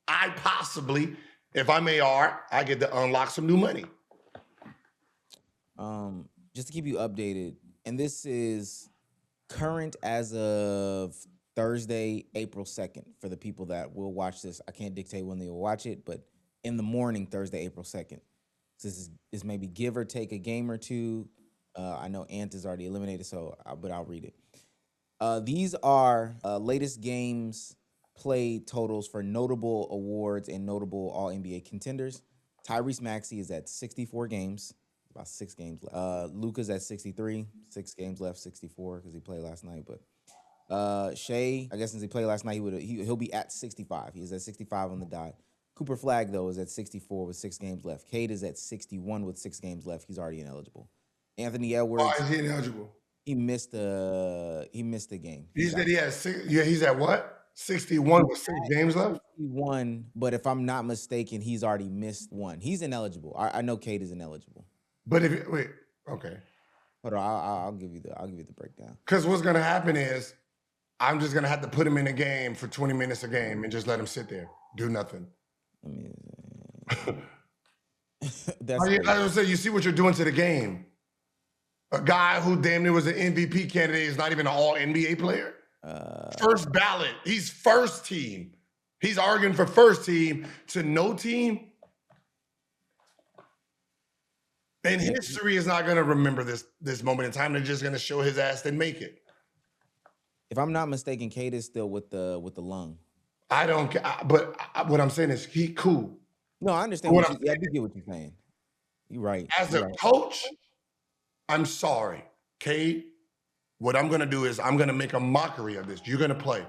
I possibly, if I'm AR, I get to unlock some new money. Just to keep you updated, and this is current as of Thursday, April 2nd, for the people that will watch this. I can't dictate when they will watch it, but in the morning, Thursday, April 2nd. So this is maybe give or take a game or two. I know Ant is already eliminated, but I'll read it. These are latest games played totals for notable awards and notable All-NBA contenders. Tyrese Maxey is at 64 games, about 6 games left. Luka's at 63, 6 games left, 64 because he played last night. But Shea, I guess since he played last night, he'll be at 65. He's at 65 on the dot. Cooper Flag, though, is at 64 with 6 games left. Cade is at 61 with 6 games left. He's already ineligible. Anthony Edwards. Why is he ineligible? He missed a game. You said he had 6. Yeah, he's at what? 61 with 6 games left? 61, but if I'm not mistaken, he's already missed 1. He's ineligible. I know Cade is ineligible. But okay. Hold on, I'll give you the breakdown. Because what's gonna happen is I'm just gonna have to put him in a game for 20 minutes a game and just let him sit there, do nothing. You see what you're doing to the game. A guy who damn near was an MVP candidate is not even an all-NBA player. First ballot. He's first team. He's arguing for first team to no team. And history is not going to remember this moment in time. They're just going to show his ass and make it. If I'm not mistaken, Cade is still with the lung. I don't care. But what I'm saying is he cool. No, I understand. I do get what you're saying. You're right. As a coach, I'm sorry, Cade. What I'm going to do is I'm going to make a mockery of this. You're going to play.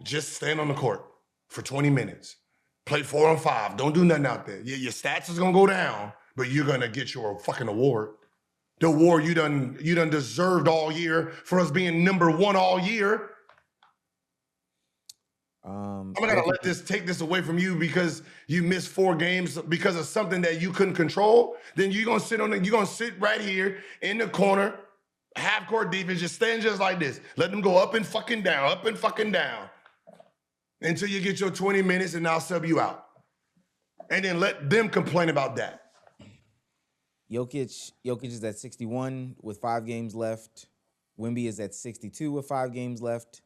Just stand on the court for 20 minutes. Play 4 on 5. Don't do nothing out there. Your stats is going to go down, but you're going to get your fucking award. The award you done deserved all year for us being number 1 all year. I'm not going to take this away from you because you missed 4 games because of something that you couldn't control. Then you're going to sit right here in the corner, half court defense, just stand just like this. Let them go up and fucking down until you get your 20 minutes and I'll sub you out. And then let them complain about that. Jokic is at 61 with 5 games left. Wemby is at 62 with 5 games left.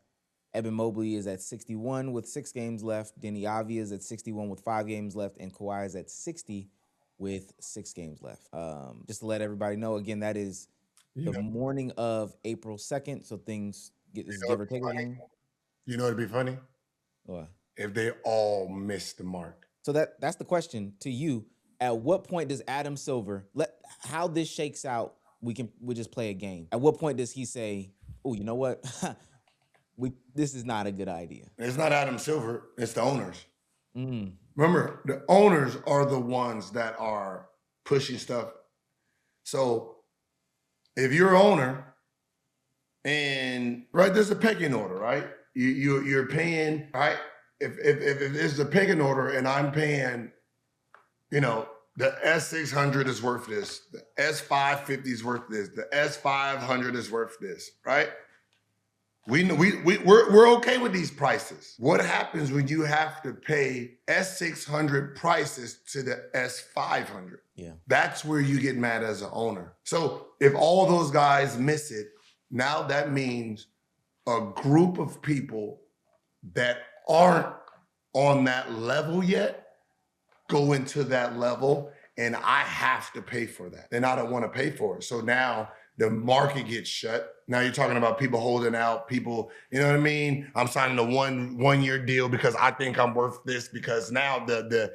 Evan Mobley is at 61 with 6 games left. Denny Avdia is at 61 with 5 games left. And Kawhi is at 60 with 6 games left. Just to let everybody know, again, that is the morning of April 2nd. So things give or take a game. You know what'd be funny? What? If they all missed the mark. So that's the question to you. At what point does Adam Silver how this shakes out? We'll just play a game. At what point does he say, "Oh, you know what? This is not a good idea." It's not Adam Silver. It's the owners. Remember, the owners are the ones that are pushing stuff. So if you're an owner and there's a pecking order, right? You're paying, right? If there's a pecking order and I'm paying, the S600 is worth this, the S550 is worth this, the S500 is worth this, right? We're okay with these prices. What happens when you have to pay S600 prices to the S500? Yeah. That's where you get mad as an owner. So if all those guys miss it, now that means a group of people that aren't on that level yet go into that level, and I have to pay for that. And I don't want to pay for it. So now the market gets shut. Now you're talking about people holding out, people, you know what I mean? I'm signing a one-year deal because I think I'm worth this, because now the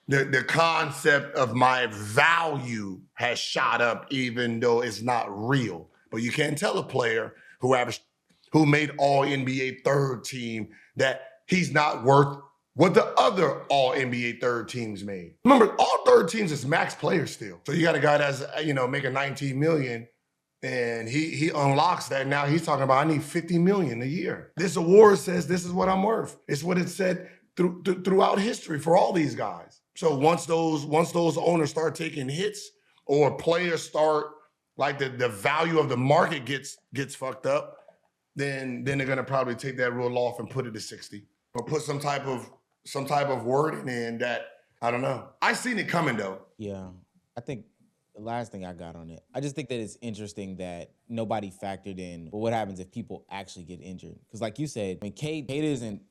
the concept of my value has shot up, even though it's not real. But you can't tell a player who made All NBA third team that he's not worth what the other All NBA third teams made. Remember, all third teams is max players still. So you got a guy that's making 19 million. And he unlocks that. Now he's talking about, I need 50 million a year. This award says this is what I'm worth. It's what it said throughout history for all these guys. So once those owners start taking hits, or players start, like the value of the market gets fucked up, then they're gonna probably take that rule off and put it to 60. Or put some type of wording in that, I don't know. I seen it coming though. Yeah. I think the last thing I got on it, I just think that it's interesting that nobody factored in, but what happens if people actually get injured? Because like you said, I mean, Cade isn't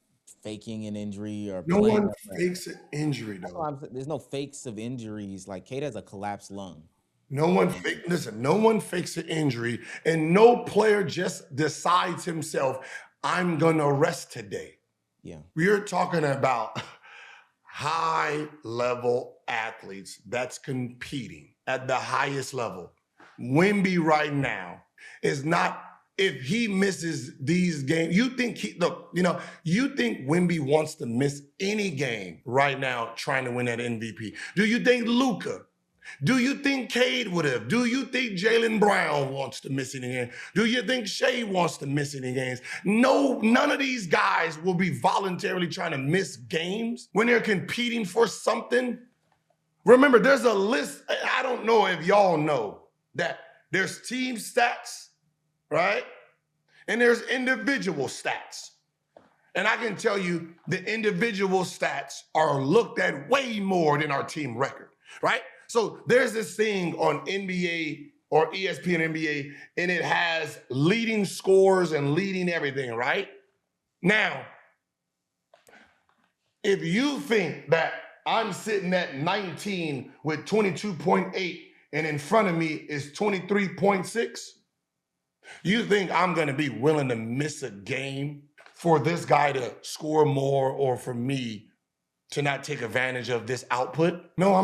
faking an injury or no playing one fakes an injury though. There's no fakes of injuries. Like Cade has a collapsed lung. No one fakes an injury, and no player just decides himself, I'm gonna rest today. Yeah. We're talking about high level athletes that's competing at the highest level. Wemby right now is not, if he misses these games, you think Wemby wants to miss any game right now trying to win that MVP? Do you think Luka? Do you think Cade would have? Do you think Jaylen Brown wants to miss any games? Do you think Shea wants to miss any games? No, none of these guys will be voluntarily trying to miss games when they're competing for something. Remember, there's a list. I don't know if y'all know that there's team stats, right? And there's individual stats. And I can tell you the individual stats are looked at way more than our team record, right? So there's this thing on NBA or ESPN NBA, and it has leading scores and leading everything, right? Now, if you think that I'm sitting at 19 with 22.8 and in front of me is 23.6, you think I'm gonna be willing to miss a game for this guy to score more or for me to not take advantage of this output? No,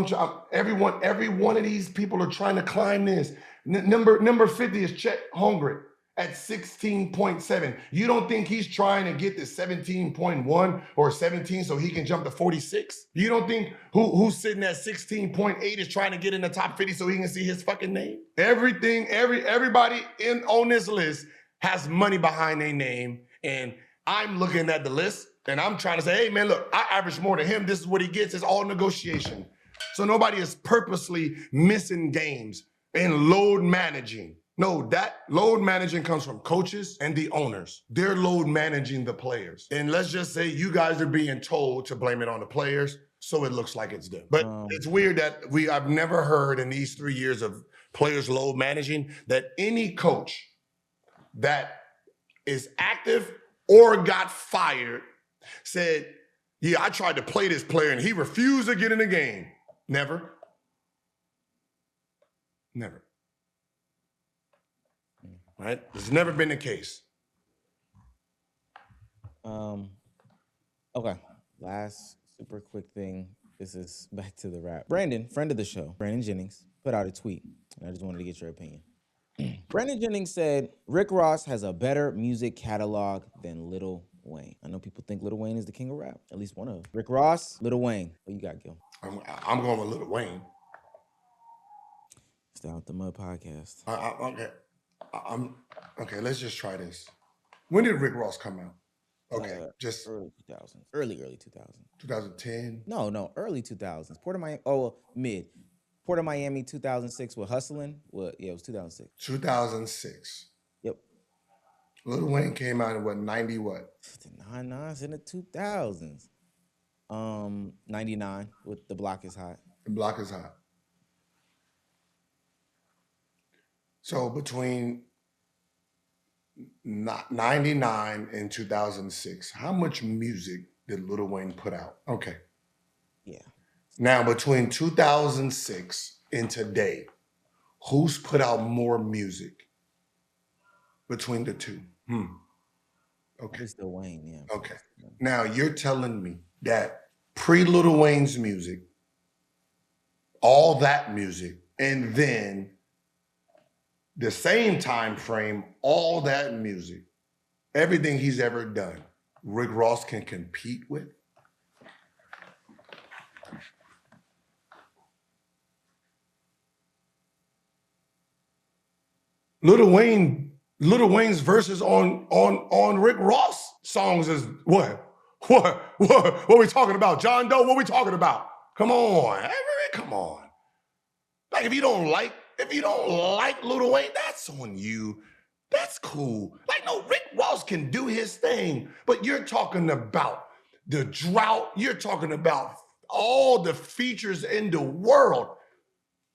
every one of these people are trying to climb this. Number 50 is Chet Holmgren at 16.7. You don't think he's trying to get to 17.1 or 17 so he can jump to 46? You don't think who's sitting at 16.8 is trying to get in the top 50 so he can see his fucking name? Everybody on this list has money behind their name, and I'm looking at the list and I'm trying to say, hey man, look, I average more than him. This is what he gets. It's all negotiation. So nobody is purposely missing games and load managing. No, that load managing comes from coaches and the owners. They're load managing the players. And let's just say you guys are being told to blame it on the players, so it looks like it's them. But it's weird that I've never heard in these 3 years of players load managing that any coach that is active or got fired said, yeah, I tried to play this player and he refused to get in the game. Never. Never. Right? It's never been the case. Okay. Last super quick thing. This is back to the rap. Brandon, friend of the show, Brandon Jennings, put out a tweet. I just wanted to get your opinion. Brandon Jennings said, Rick Ross has a better music catalog than Lil Wayne. I know people think Lil Wayne is the king of rap. At least one of them. Rick Ross, Lil Wayne. What you got, Gil? I'm going with Lil Wayne. It's Down with the Mud podcast. Okay, let's just try this. When did Rick Ross come out? Okay, just early 2000s. Early 2000s. 2010? No, early 2000s. Mid. Port of Miami 2006 with Hustlin'. Well, yeah, it was 2006. 2006. Yep. Lil Wayne came out in what, 90 what? 99, it's in the 2000s. 99 with The Block Is Hot. The Block Is Hot. So between 99 and 2006, how much music did Lil Wayne put out? Okay. Yeah. Now, between 2006 and today, who's put out more music between the two? Okay. It's Lil Wayne, yeah. Okay. Now, you're telling me that pre-Lil Wayne's music all that music, and then the same time frame, all that music, everything he's ever done, Rick Ross can compete with? Lil Wayne's verses on Rick Ross songs is what? What we talking about? John Doe, what we talking about? Come on. Come on. Like if you don't like Lil Wayne, that's on you. That's cool. Like, no, Rick Ross can do his thing, but you're talking about the drought. You're talking about all the features in the world.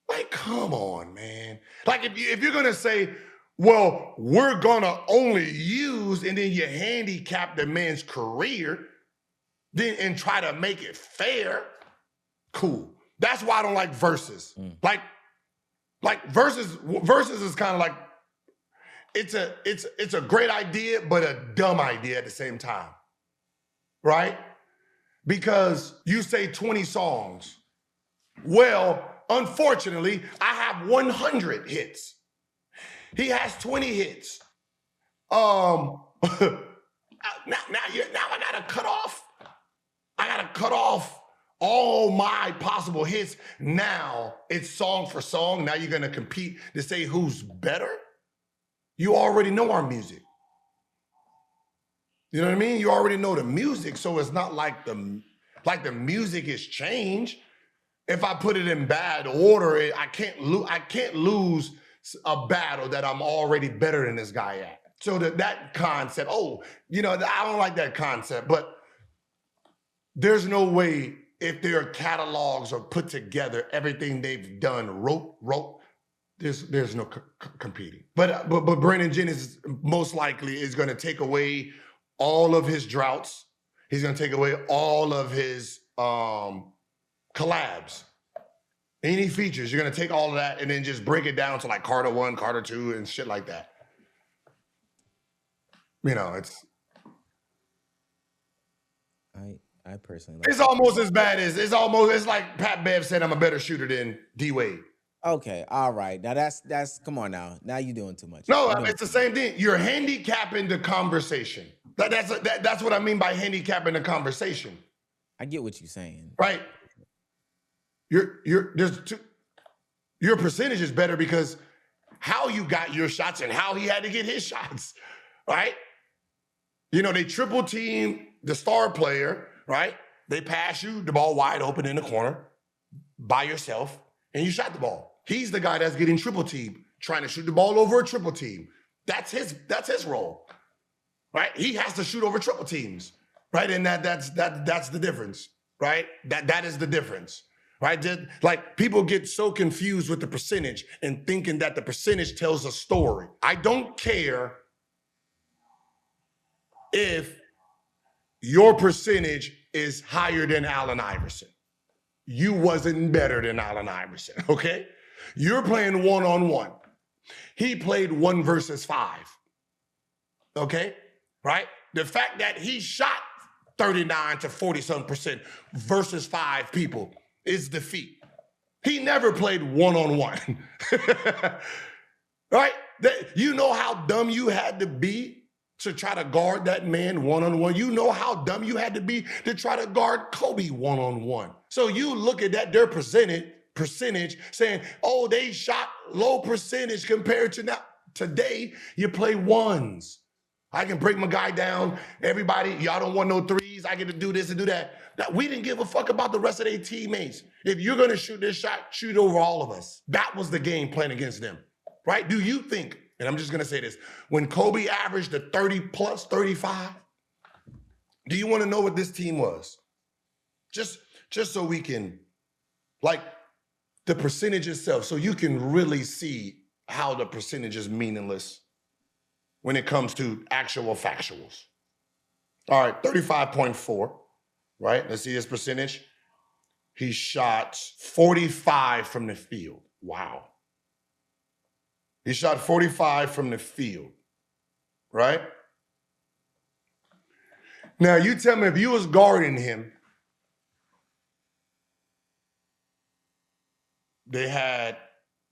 Like, come on, man. Like, if you're gonna say, well, we're gonna only use, and then you handicap the man's career, then and try to make it fair, cool. That's why I don't like verses. Like verses is kind of like, it's a great idea, but a dumb idea at the same time, right? Because you say 20 songs. Well, unfortunately, I have 100 hits. He has 20 hits. Now I gotta cut off. I gotta cut off all my possible hits. Now it's song for song. Now you're gonna compete to say who's better. You already know our music. You know what I mean? You already know the music, so it's not like the music has changed. If I put it in bad order, I can't lose a battle that I'm already better than this guy at. So that concept, I don't like that concept, but there's no way if their catalogs are put together, everything they've done, wrote, there's no competing. But Brandon Jennings most likely is going to take away all of his droughts. He's going to take away all of his collabs. Any features, you're going to take all of that and then just break it down to like Carter 1, Carter 2, and shit like that. You know, I personally it's almost as bad as it's like Pat Bev said, I'm a better shooter than D Wade. Okay, all right. Now that's come on now. Now you're doing too much. No, it's the same thing. You're handicapping the conversation. That's what I mean by handicapping the conversation. I get what you're saying. Right. Your percentage is better because how you got your shots and how he had to get his shots, right? You know, they triple team the star player, right? They pass you the ball wide open in the corner by yourself, and you shot the ball. He's the guy that's getting triple team, trying to shoot the ball over a triple team. That's his role, right? He has to shoot over triple teams, right? And that's the difference, right? That is the difference. Right? Like people get so confused with the percentage and thinking that the percentage tells a story. I don't care if your percentage is higher than Allen Iverson. You wasn't better than Allen Iverson, okay? You're playing one-on-one. He played 1 versus 5, okay? Right? The fact that he shot 39 to 40-something% versus 5 people is defeat. He never played one-on-one. Right? You know how dumb you had to be to try to guard that man one-on-one. You know how dumb you had to be to try to guard Kobe one-on-one. So you look at that, their percentage saying, oh, they shot low percentage compared to now. Today, you play ones. I can break my guy down. Everybody, y'all don't want no threes. I get to do this and do that. We didn't give a fuck about the rest of their teammates. If you're going to shoot this shot, shoot over all of us. That was the game plan against them, right? Do you think, and I'm just going to say this, when Kobe averaged the 30 plus 35, do you want to know what this team was? Just so we can, like, the percentage itself, so you can really see how the percentage is meaningless when it comes to actual factuals. All right, 35.4. Right? Let's see his percentage. He shot 45 from the field. Wow. He shot 45 from the field. Right? Now, you tell me if you was guarding him, they had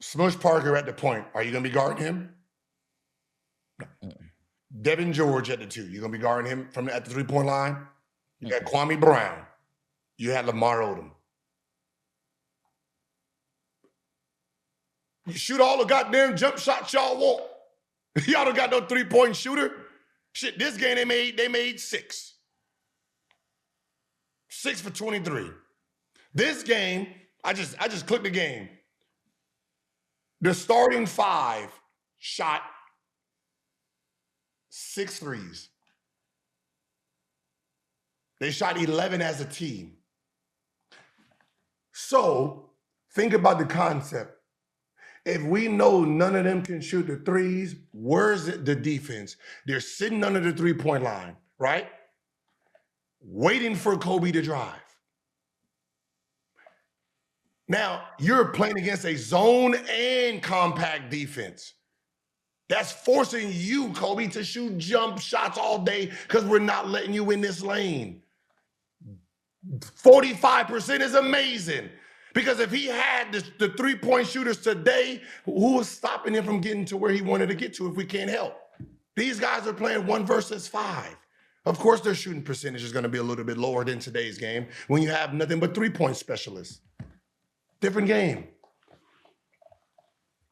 Smush Parker at the point. Are you going to be guarding him? No. Devin George at the 2. You're going to be guarding him at the 3-point line? You got Kwame Brown. You had Lamar Odom. You shoot all the goddamn jump shots y'all want. Y'all don't got no 3-point shooter. Shit, this game they made 6. 6 for 23. This game, I just clicked the game. The starting 5 shot 6 threes. They shot 11 as a team. So think about the concept. If we know none of them can shoot the threes, where's the defense? They're sitting under the 3-point line, right? Waiting for Kobe to drive. Now, you're playing against a zone and compact defense. That's forcing you, Kobe, to shoot jump shots all day because we're not letting you in this lane. 45% is amazing. Because if he had the 3-point shooters today, who was stopping him from getting to where he wanted to get to if we can't help? These guys are playing 1 versus 5. Of course, their shooting percentage is going to be a little bit lower than today's game when you have nothing but 3-point specialists. Different game.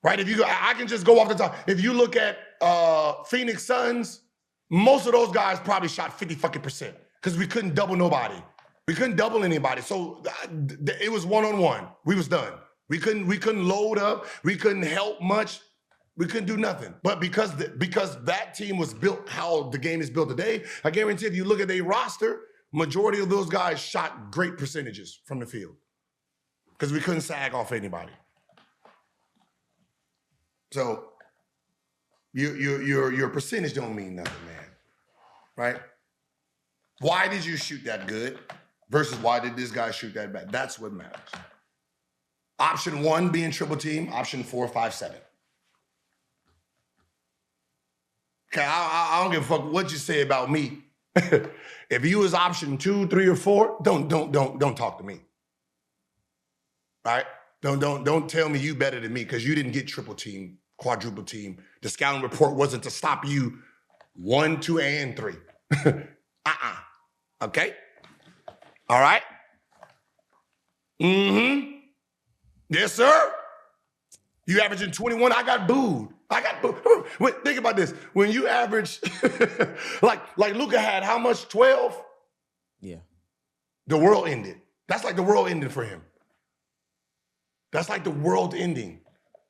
Right? I can just go off the top. If you look at Phoenix Suns, most of those guys probably shot 50% because we couldn't double nobody. We couldn't double anybody. So it was one-on-one. We was done. We couldn't load up. We couldn't help much. We couldn't do nothing. But because that team was built how the game is built today, I guarantee if you look at their roster, majority of those guys shot great percentages from the field because we couldn't sag off anybody. So your percentage don't mean nothing, man. Right? Why did you shoot that good versus why did this guy shoot that bad? That's what matters. Option 1 being triple team. Option 4, 5, 7. Okay, I don't give a fuck what you say about me. If you was option 2, 3, or 4, don't talk to me. All right? Don't tell me you better than me because you didn't get triple team, quadruple team. The scouting report wasn't to stop you 1, 2, and 3. Okay? All right? Mm-hmm. Yes, sir. You averaging 21, I got booed. Wait, think about this. When you average, like Luka had how much, 12? Yeah. The world ended. That's like the world ended for him. That's like the world ending.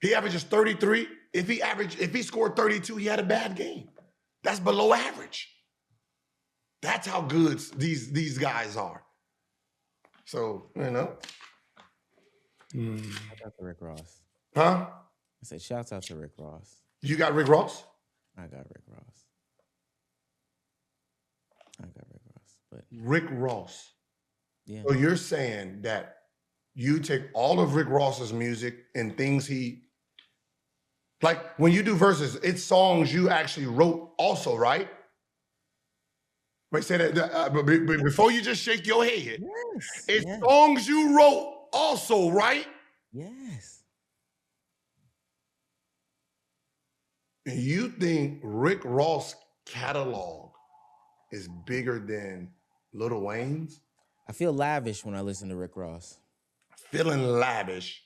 He averages 33. If he scored 32, he had a bad game. That's below average. That's how good these guys are. So, you know. Shout out to Rick Ross. Huh? I said, shouts out to Rick Ross. You got Rick Ross? I got Rick Ross. But Rick Ross. Yeah. So you're saying that you take all of Rick Ross's music and things like when you do verses, it's songs you actually wrote also, right? Wait, say that but before you just shake your head. Yes. It's songs you wrote also, right? Yes. And you think Rick Ross' catalog is bigger than Lil Wayne's? I feel lavish when I listen to Rick Ross. Feeling lavish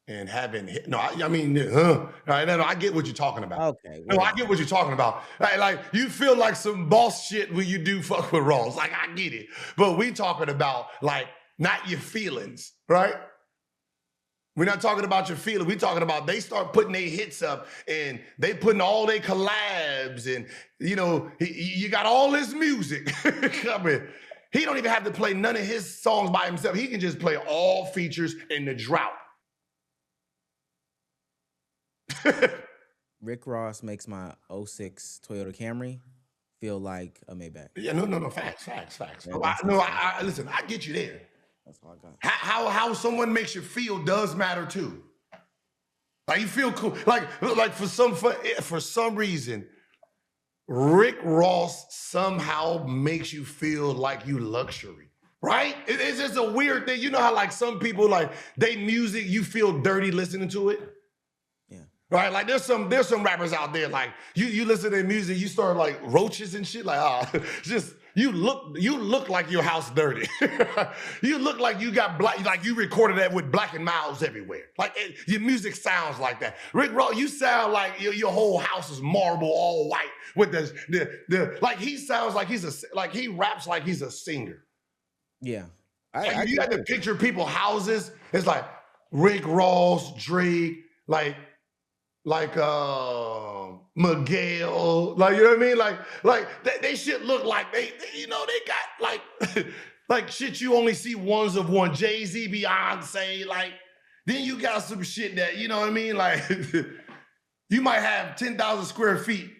and having I get what you're talking about. Okay. No, I get what you're talking about. Like you feel like some boss shit when you do fuck with Ross. Like I get it. But we talking about like not your feelings, right? We're not talking about your feelings. We're talking about they start putting their hits up and they putting all their collabs and, you know, you got all this music coming. He don't even have to play none of his songs by himself. He can just play all features in the drought. Rick Ross makes my 06 Toyota Camry feel like a Maybach. Yeah, no, facts. Yeah, Listen, I get you there. That's all I got. How someone makes you feel does matter too. Like you feel cool. Like for some reason, Rick Ross somehow makes you feel like you luxury. Right? It's just a weird thing. You know how like some people like they music, you feel dirty listening to it? Yeah. Right? Like there's some rappers out there, like you listen to their music, you start like roaches and shit, like just you look like your house dirty. You look like you got black, like you recorded that with black and miles everywhere. Like your music sounds like that. Rick Ross, you sound like your whole house is marble, all white with the like he sounds like he raps like he's a singer. Yeah. You got to picture people's houses. It's like Rick Ross, Drake, like Miguel, like you know what I mean? Like they shit look like they got like shit you only see ones of one. Jay-Z, Beyonce, like then you got some shit that you know what I mean? Like you might have 10,000 square feet,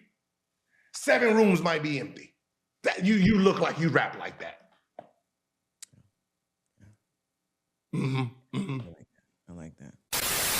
7 rooms might be empty. That you look like you rap like that. I like that.